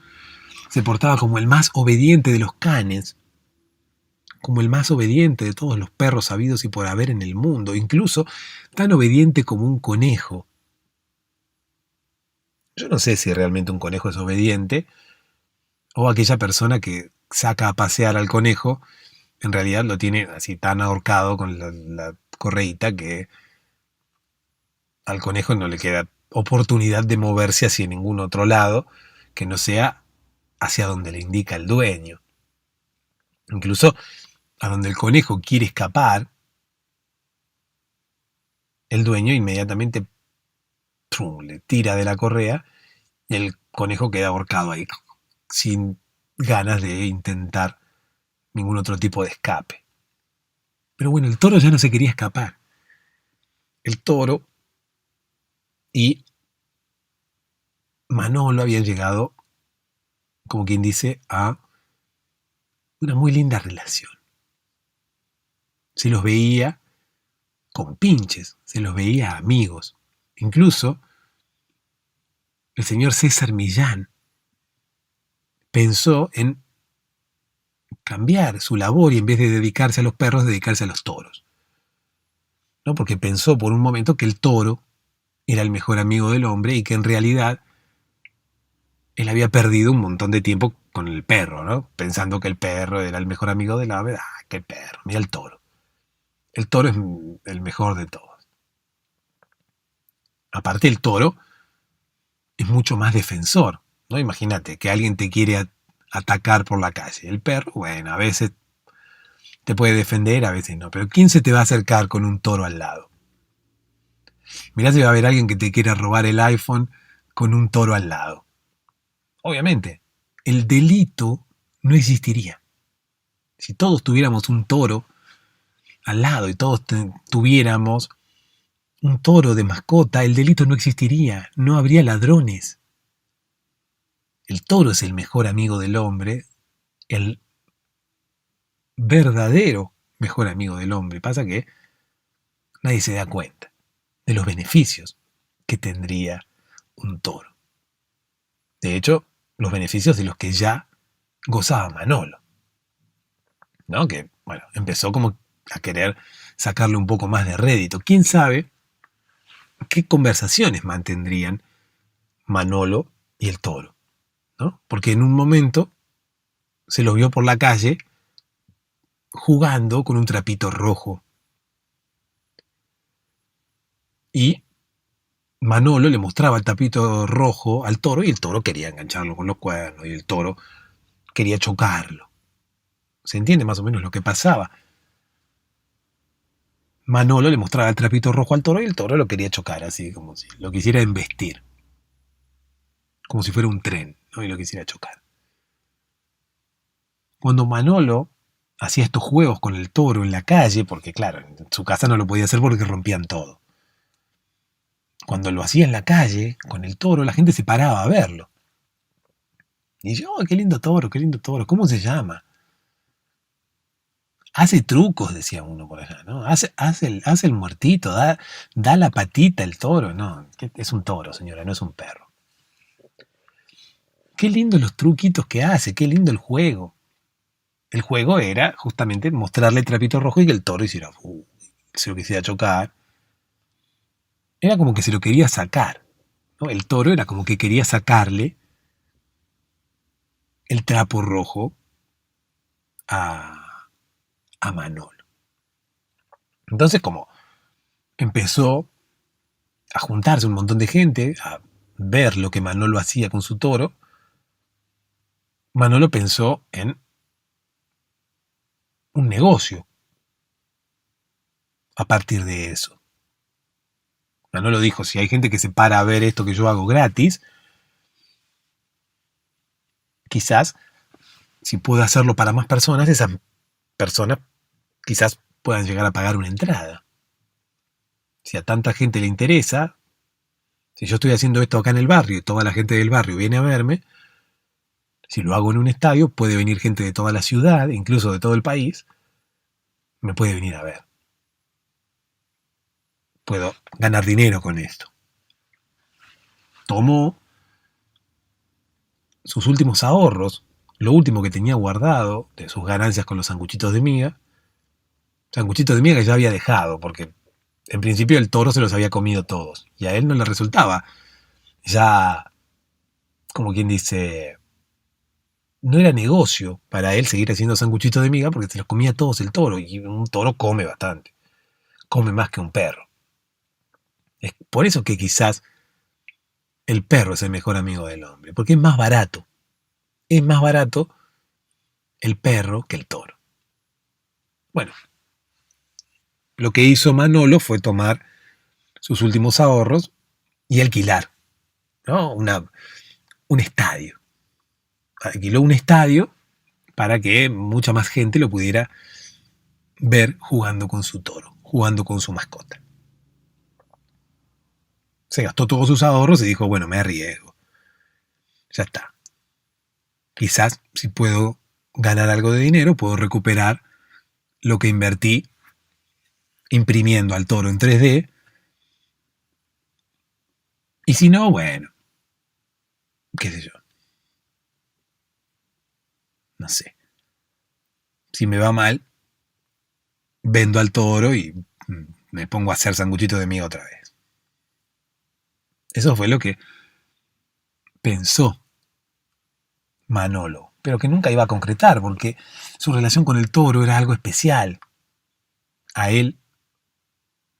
se portaba como el más obediente de los canes, como el más obediente de todos los perros habidos y por haber en el mundo, incluso tan obediente como un conejo. Yo no sé si realmente un conejo es obediente o aquella persona que saca a pasear al conejo en realidad lo tiene así tan ahorcado con la correíta que al conejo no le queda oportunidad de moverse hacia ningún otro lado que no sea hacia donde le indica el dueño. Incluso a donde el conejo quiere escapar, el dueño inmediatamente le tira de la correa y el conejo queda ahorcado ahí, sin ganas de intentar ningún otro tipo de escape. Pero bueno, el toro ya no se quería escapar. El toro y Manolo habían llegado, como quien dice, a una muy linda relación. Se los veía con pinches, se los veía amigos. Incluso el señor César Millán pensó en cambiar su labor y en vez de dedicarse a los perros, dedicarse a los toros. ¿No? Porque pensó por un momento que el toro era el mejor amigo del hombre y que en realidad él había perdido un montón de tiempo con el perro, ¿no? Pensando que el perro era el mejor amigo del hombre. ¡Ah, qué perro! Mira el toro. El toro es el mejor de todos. Aparte, el toro es mucho más defensor, ¿no? Imagínate que alguien te quiere atacar por la calle. El perro, bueno, a veces te puede defender, a veces no. Pero ¿quién se te va a acercar con un toro al lado? Mirá si va a haber alguien que te quiera robar el iPhone con un toro al lado. Obviamente, el delito no existiría. Si todos tuviéramos un toro al lado y todos tuviéramos un toro de mascota, el delito no existiría, no habría ladrones. El toro es el mejor amigo del hombre, el verdadero mejor amigo del hombre. Pasa que nadie se da cuenta de los beneficios que tendría un toro. De hecho, los beneficios de los que ya gozaba Manolo, ¿no? Que, bueno, empezó como a querer sacarle un poco más de rédito. ¿Quién sabe qué conversaciones mantendrían Manolo y el toro? ¿No? Porque en un momento se los vio por la calle jugando con un trapito rojo. Y Manolo le mostraba el trapito rojo al toro y el toro quería engancharlo con los cuernos y el toro quería chocarlo. ¿Se entiende más o menos lo que pasaba? Manolo le mostraba el trapito rojo al toro y el toro lo quería chocar, así como si lo quisiera embestir. Como si fuera un tren, ¿no? Y lo quisiera chocar. Cuando Manolo hacía estos juegos con el toro en la calle, porque claro, en su casa no lo podía hacer porque rompían todo. Cuando lo hacía en la calle, con el toro, la gente se paraba a verlo. Y yo, oh, qué lindo toro, ¿cómo se llama? Hace trucos, decía uno por allá, ¿no? Hace el muertito, da la patita el toro. No, es un toro, señora, no es un perro. Qué lindo los truquitos que hace, qué lindo el juego. El juego era justamente mostrarle el trapito rojo y que el toro hiciera, se lo quisiera chocar. Era como que se lo quería sacar, ¿no? El toro era como que quería sacarle el trapo rojo a, a Manolo. Entonces, como empezó a juntarse un montón de gente, a ver lo que Manolo hacía con su toro, Manolo pensó en un negocio a partir de eso. Manolo dijo, si hay gente que se para a ver esto que yo hago gratis, quizás, si puedo hacerlo para más personas, esas personas quizás puedan llegar a pagar una entrada. Si a tanta gente le interesa, si yo estoy haciendo esto acá en el barrio y toda la gente del barrio viene a verme, si lo hago en un estadio, puede venir gente de toda la ciudad, incluso de todo el país, me puede venir a ver. Puedo ganar dinero con esto. Tomó sus últimos ahorros, lo último que tenía guardado de sus ganancias con los sanguchitos de miga que ya había dejado, porque en principio el toro se los había comido todos, y a él no le resultaba ya, como quien dice, no era negocio para él seguir haciendo sanguchitos de miga porque se los comía todos el toro, y un toro come bastante, come más que un perro. Es por eso que quizás el perro es el mejor amigo del hombre, porque es más barato. Es más barato el perro que el toro. Bueno, lo que hizo Manolo fue tomar sus últimos ahorros y alquilar, ¿no? Un estadio. Alquiló un estadio para que mucha más gente lo pudiera ver jugando con su toro, jugando con su mascota. Se gastó todos sus ahorros y dijo, bueno, me arriesgo. Ya está. Quizás si puedo ganar algo de dinero, puedo recuperar lo que invertí imprimiendo al toro en 3D. Y si no, bueno, qué sé yo. No sé. Si me va mal, vendo al toro y me pongo a hacer sanguchitos de miga otra vez. Eso fue lo que pensó Manolo, pero que nunca iba a concretar porque su relación con el toro era algo especial. A él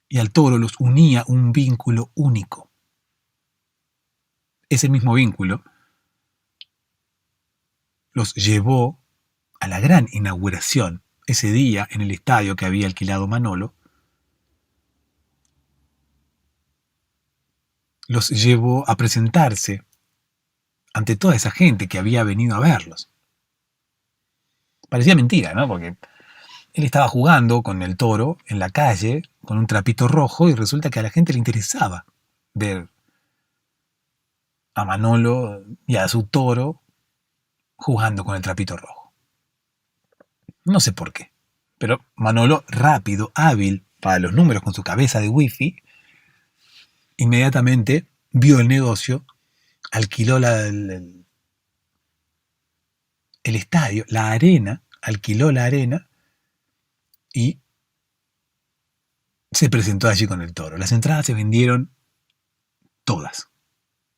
y al toro los unía un vínculo único. Ese mismo vínculo los llevó a la gran inauguración ese día en el estadio que había alquilado Manolo. Los llevó a presentarse ante toda esa gente que había venido a verlos. Parecía mentira, ¿no? Porque él estaba jugando con el toro en la calle, con un trapito rojo, y resulta que a la gente le interesaba ver a Manolo y a su toro jugando con el trapito rojo. No sé por qué, pero Manolo, rápido, hábil para los números con su cabeza de wifi, inmediatamente vio el negocio, alquiló el estadio, la arena, alquiló la arena y se presentó allí con el toro. Las entradas se vendieron todas.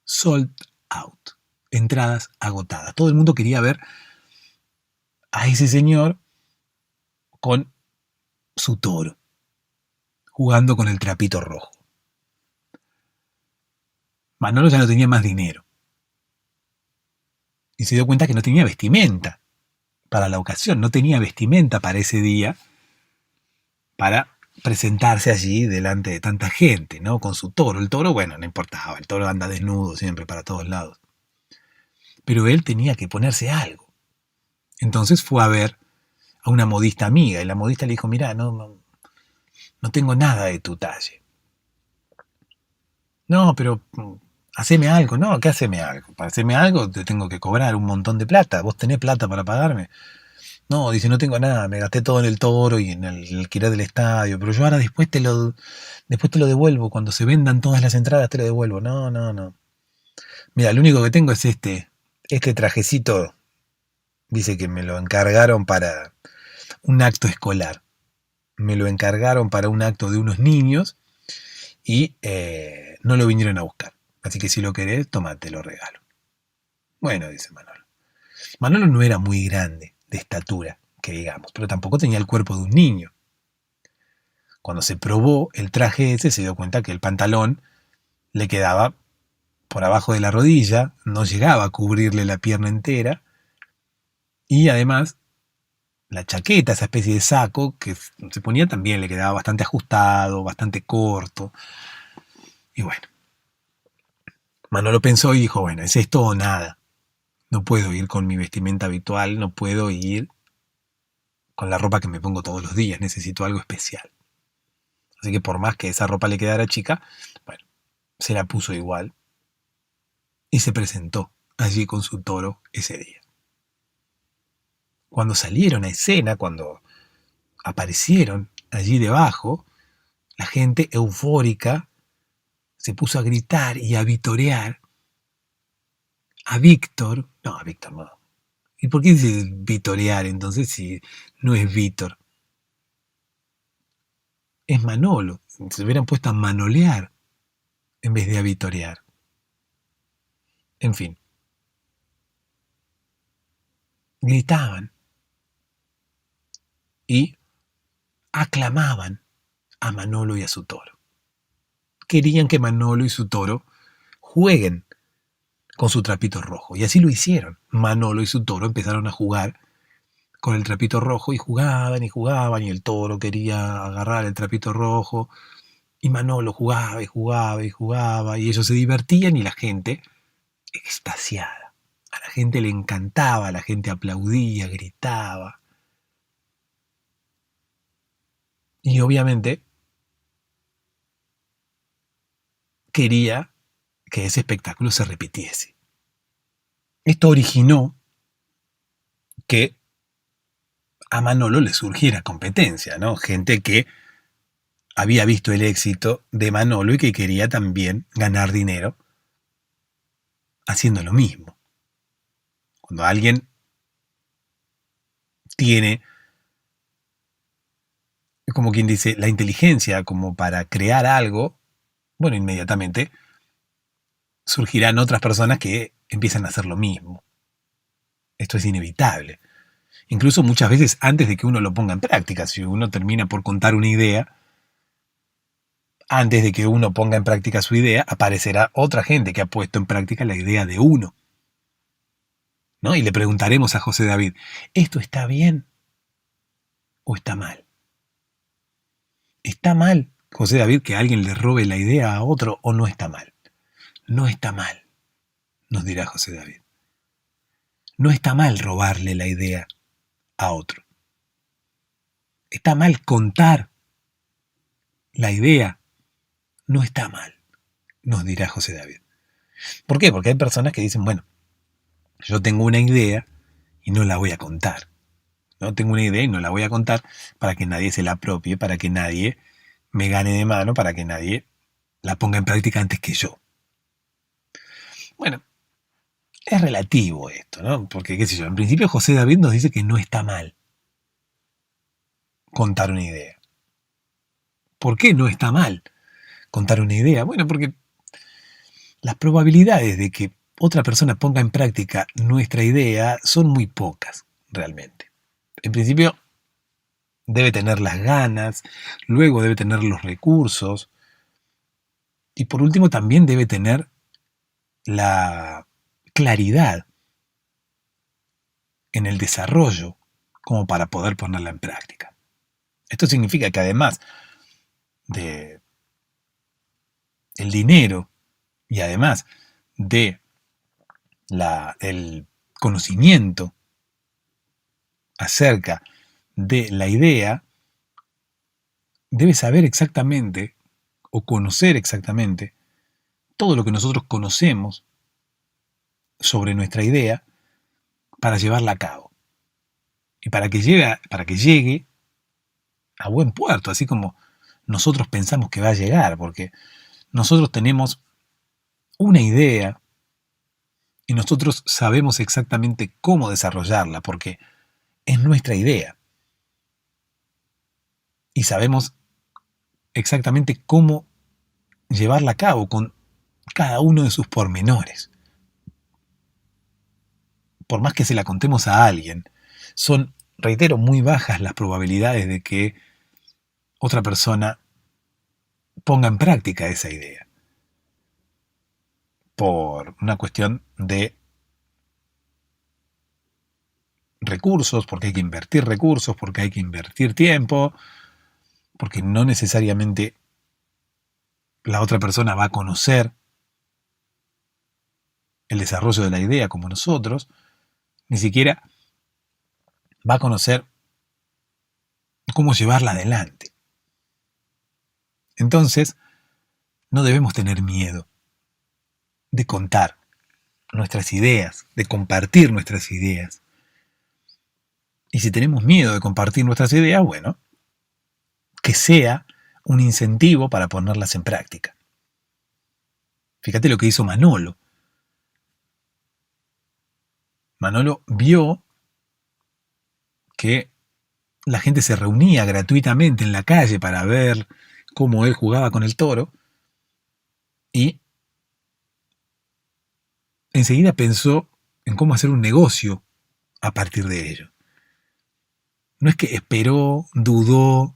Sold out. Entradas agotadas. Todo el mundo quería ver a ese señor con su toro, jugando con el trapito rojo. Manolo ya no tenía más dinero. Y se dio cuenta que no tenía vestimenta para la ocasión. No tenía vestimenta para ese día para presentarse allí delante de tanta gente, ¿no? Con su toro. El toro, bueno, no importaba. El toro anda desnudo siempre para todos lados. Pero él tenía que ponerse algo. Entonces fue a ver a una modista amiga y la modista le dijo, mirá, no tengo nada de tu talle. No, pero haceme algo. No, ¿qué haceme algo? Para hacerme algo te tengo que cobrar un montón de plata. ¿Vos tenés plata para pagarme? No, dice, no tengo nada, me gasté todo en el toro y en el alquiler del estadio, pero yo ahora después te lo devuelvo, cuando se vendan todas las entradas te lo devuelvo. No. Mira, lo único que tengo es este trajecito, dice que me lo encargaron para un acto escolar. Me lo encargaron para un acto de unos niños y no lo vinieron a buscar. Así que si lo querés, toma, te lo regalo. Bueno, dice Manolo. Manolo no era muy grande de estatura, que digamos, pero tampoco tenía el cuerpo de un niño. Cuando se probó el traje ese, se dio cuenta que el pantalón le quedaba por abajo de la rodilla, no llegaba a cubrirle la pierna entera, y además la chaqueta, esa especie de saco que se ponía también le quedaba bastante ajustado, bastante corto. Y bueno, Manolo pensó y dijo, bueno, ¿es esto o nada? No puedo ir con mi vestimenta habitual, no puedo ir con la ropa que me pongo todos los días, necesito algo especial. Así que por más que esa ropa le quedara chica, bueno, se la puso igual y se presentó allí con su toro ese día. Cuando salieron a escena, cuando aparecieron allí debajo, la gente eufórica se puso a gritar y a vitorear a Víctor. No, a Víctor no. ¿Y por qué dice vitorear entonces si no es Víctor? Es Manolo. Se hubieran puesto a manolear en vez de a vitorear. En fin. Gritaban y aclamaban a Manolo y a su toro. Querían que Manolo y su toro jueguen con su trapito rojo. Y así lo hicieron. Manolo y su toro empezaron a jugar con el trapito rojo y jugaban y el toro quería agarrar el trapito rojo y Manolo jugaba y ellos se divertían y la gente extasiada. A la gente le encantaba, la gente aplaudía, gritaba. Y obviamente quería que ese espectáculo se repitiese. Esto originó que a Manolo le surgiera competencia, ¿no? Gente que había visto el éxito de Manolo y que quería también ganar dinero haciendo lo mismo. Cuando alguien tiene, como quien dice, la inteligencia como para crear algo, bueno, inmediatamente surgirán otras personas que empiezan a hacer lo mismo. Esto es inevitable. Incluso muchas veces antes de que uno lo ponga en práctica, si uno termina por contar una idea, antes de que uno ponga en práctica su idea, aparecerá otra gente que ha puesto en práctica la idea de uno. ¿No? Y le preguntaremos a José David, ¿esto está bien o está mal? ¿Está mal, José David, que alguien le robe la idea a otro o no está mal? No está mal, nos dirá José David. No está mal robarle la idea a otro. Está mal contar la idea. No está mal, nos dirá José David. ¿Por qué? Porque hay personas que dicen, bueno, yo tengo una idea y no la voy a contar. ¿No? Tengo una idea y no la voy a contar para que nadie se la apropie, para que nadie me gane de mano, para que nadie la ponga en práctica antes que yo. Bueno, es relativo esto, ¿no? Porque, qué sé yo, en principio José David nos dice que no está mal contar una idea. ¿Por qué no está mal contar una idea? Bueno, porque las probabilidades de que otra persona ponga en práctica nuestra idea son muy pocas, realmente. En principio, debe tener las ganas, luego debe tener los recursos y por último también debe tener la claridad en el desarrollo como para poder ponerla en práctica. Esto significa que además de el dinero y además de el conocimiento acerca de la idea, debe saber exactamente o conocer exactamente todo lo que nosotros conocemos sobre nuestra idea para llevarla a cabo y para que llegue a buen puerto, así como nosotros pensamos que va a llegar, porque nosotros tenemos una idea y nosotros sabemos exactamente cómo desarrollarla, porque es nuestra idea. Y sabemos exactamente cómo llevarla a cabo con cada uno de sus pormenores. Por más que se la contemos a alguien, son, reitero, muy bajas las probabilidades de que otra persona ponga en práctica esa idea. Por una cuestión de recursos, porque hay que invertir recursos, porque hay que invertir tiempo, porque no necesariamente la otra persona va a conocer el desarrollo de la idea como nosotros, ni siquiera va a conocer cómo llevarla adelante. Entonces, no debemos tener miedo de contar nuestras ideas, de compartir nuestras ideas. Y si tenemos miedo de compartir nuestras ideas, bueno, que sea un incentivo para ponerlas en práctica. Fíjate lo que hizo Manolo. Manolo vio que la gente se reunía gratuitamente en la calle para ver cómo él jugaba con el toro y enseguida pensó en cómo hacer un negocio a partir de ello. No es que esperó, dudó,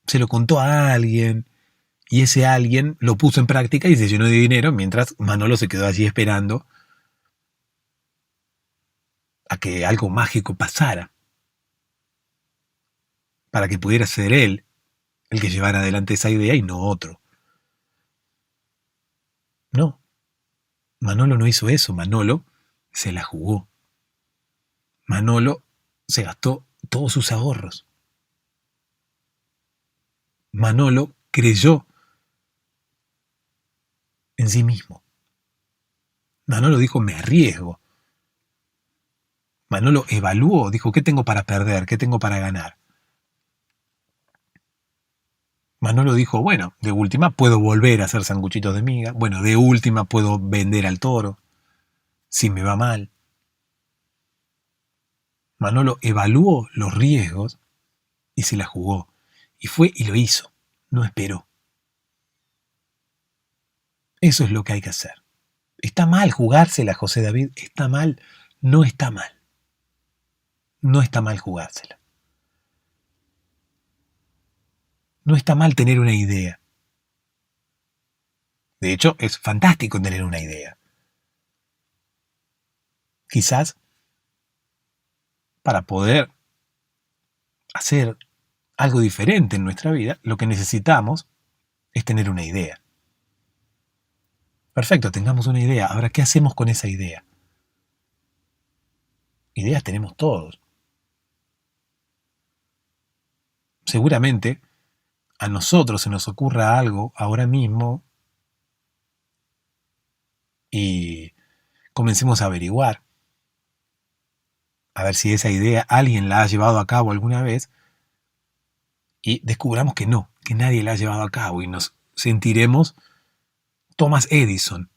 se lo contó a alguien y ese alguien lo puso en práctica y se llenó de dinero mientras Manolo se quedó allí esperando a que algo mágico pasara para que pudiera ser él el que llevara adelante esa idea y no otro. No, Manolo no hizo eso, Manolo se la jugó. Manolo se gastó todos sus ahorros. Manolo creyó en sí mismo. Manolo dijo, me arriesgo. Manolo evaluó, dijo, ¿qué tengo para perder? ¿Qué tengo para ganar? Manolo dijo, bueno, de última puedo volver a hacer sanguchitos de miga. Bueno, de última puedo vender al toro, si me va mal. Manolo evaluó los riesgos y se la jugó. Y fue y lo hizo. No esperó. Eso es lo que hay que hacer. ¿Está mal jugársela, José David? ¿Está mal? No está mal. No está mal jugársela. No está mal tener una idea. De hecho, es fantástico tener una idea. Quizás para poder hacer algo diferente en nuestra vida, lo que necesitamos es tener una idea. Perfecto, tengamos una idea. Ahora, ¿qué hacemos con esa idea? Ideas tenemos todos. Seguramente a nosotros se nos ocurra algo ahora mismo y comencemos a averiguar, a ver si esa idea alguien la ha llevado a cabo alguna vez y descubramos que no, que nadie la ha llevado a cabo y nos sentiremos Thomas Edison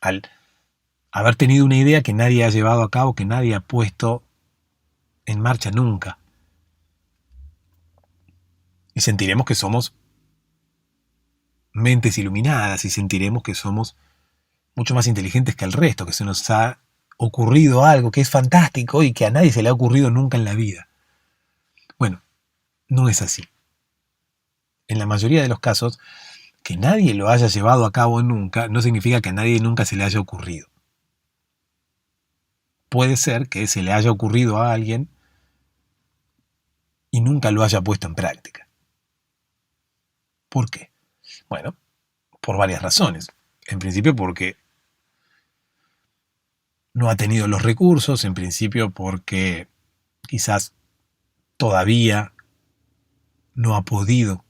al haber tenido una idea que nadie ha llevado a cabo, que nadie ha puesto en marcha nunca. Y sentiremos que somos mentes iluminadas y sentiremos que somos mucho más inteligentes que el resto, que se nos ha ocurrido algo que es fantástico y que a nadie se le ha ocurrido nunca en la vida. Bueno, no es así. En la mayoría de los casos, que nadie lo haya llevado a cabo nunca no significa que a nadie nunca se le haya ocurrido. Puede ser que se le haya ocurrido a alguien y nunca lo haya puesto en práctica. ¿Por qué? Bueno, por varias razones. En principio porque no ha tenido los recursos, en principio porque quizás todavía no ha podido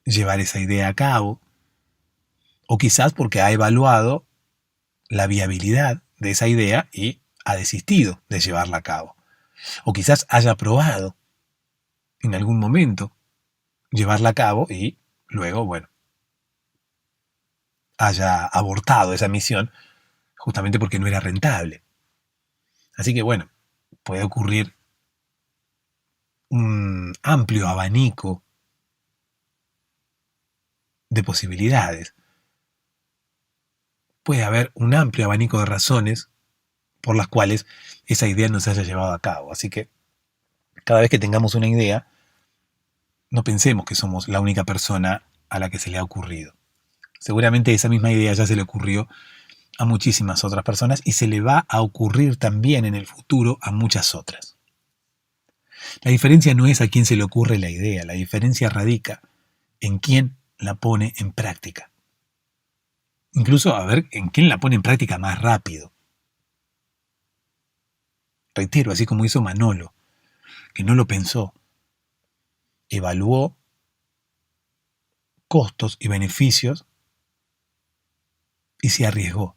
llevar esa idea a cabo, o quizás porque ha evaluado la viabilidad de esa idea y ha desistido de llevarla a cabo. O quizás haya probado en algún momento llevarla a cabo y luego, bueno, haya abortado esa misión justamente porque no era rentable. Así que bueno, puede ocurrir un amplio abanico de posibilidades. Puede haber un amplio abanico de razones por las cuales esa idea no se haya llevado a cabo. Así que cada vez que tengamos una idea, no pensemos que somos la única persona a la que se le ha ocurrido. Seguramente esa misma idea ya se le ocurrió a muchísimas otras personas y se le va a ocurrir también en el futuro a muchas otras. La diferencia no es a quién se le ocurre la idea, la diferencia radica en quién la pone en práctica. Incluso a ver en quién la pone en práctica más rápido. Reitero, así como hizo Manolo, que no lo pensó, evaluó costos y beneficios y se arriesgó.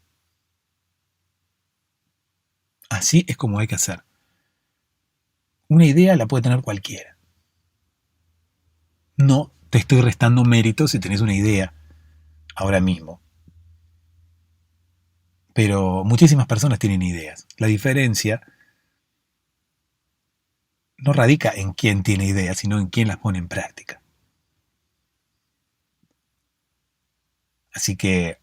Así es como hay que hacer. Una idea la puede tener cualquiera. No te estoy restando mérito si tenés una idea ahora mismo. Pero muchísimas personas tienen ideas. La diferencia no radica en quién tiene ideas, sino en quién las pone en práctica. Así que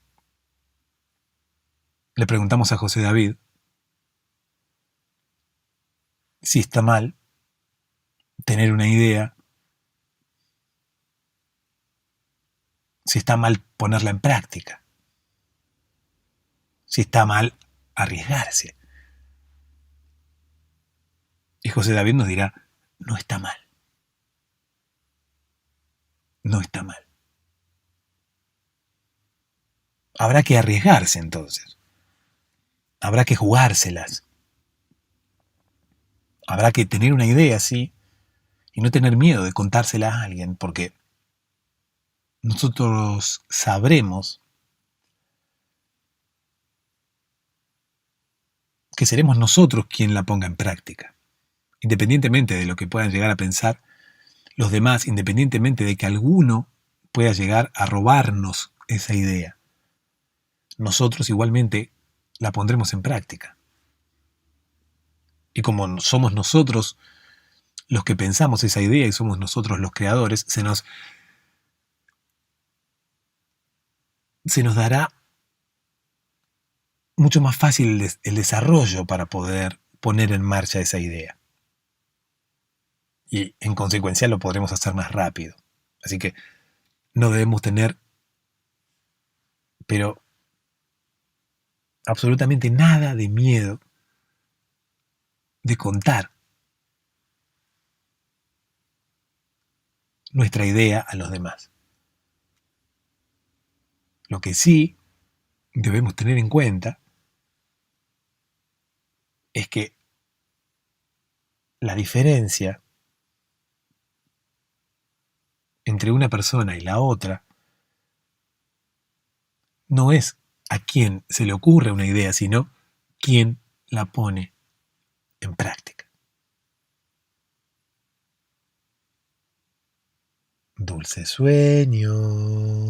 le preguntamos a José David si está mal tener una idea, si está mal ponerla en práctica, si está mal arriesgarse. Y José David nos dirá, no está mal. No está mal. Habrá que arriesgarse entonces. Habrá que jugárselas. Habrá que tener una idea así y no tener miedo de contársela a alguien, porque nosotros sabremos que seremos nosotros quien la ponga en práctica. Independientemente de lo que puedan llegar a pensar los demás, independientemente de que alguno pueda llegar a robarnos esa idea, nosotros igualmente la pondremos en práctica. Y como somos nosotros los que pensamos esa idea y somos nosotros los creadores, se nos dará mucho más fácil el desarrollo para poder poner en marcha esa idea. Y en consecuencia lo podremos hacer más rápido. Así que no debemos tener, pero absolutamente nada de miedo de contar nuestra idea a los demás. Lo que sí debemos tener en cuenta es que la diferencia entre una persona y la otra no es a quién se le ocurre una idea, sino quién la pone en práctica. Dulces sueños.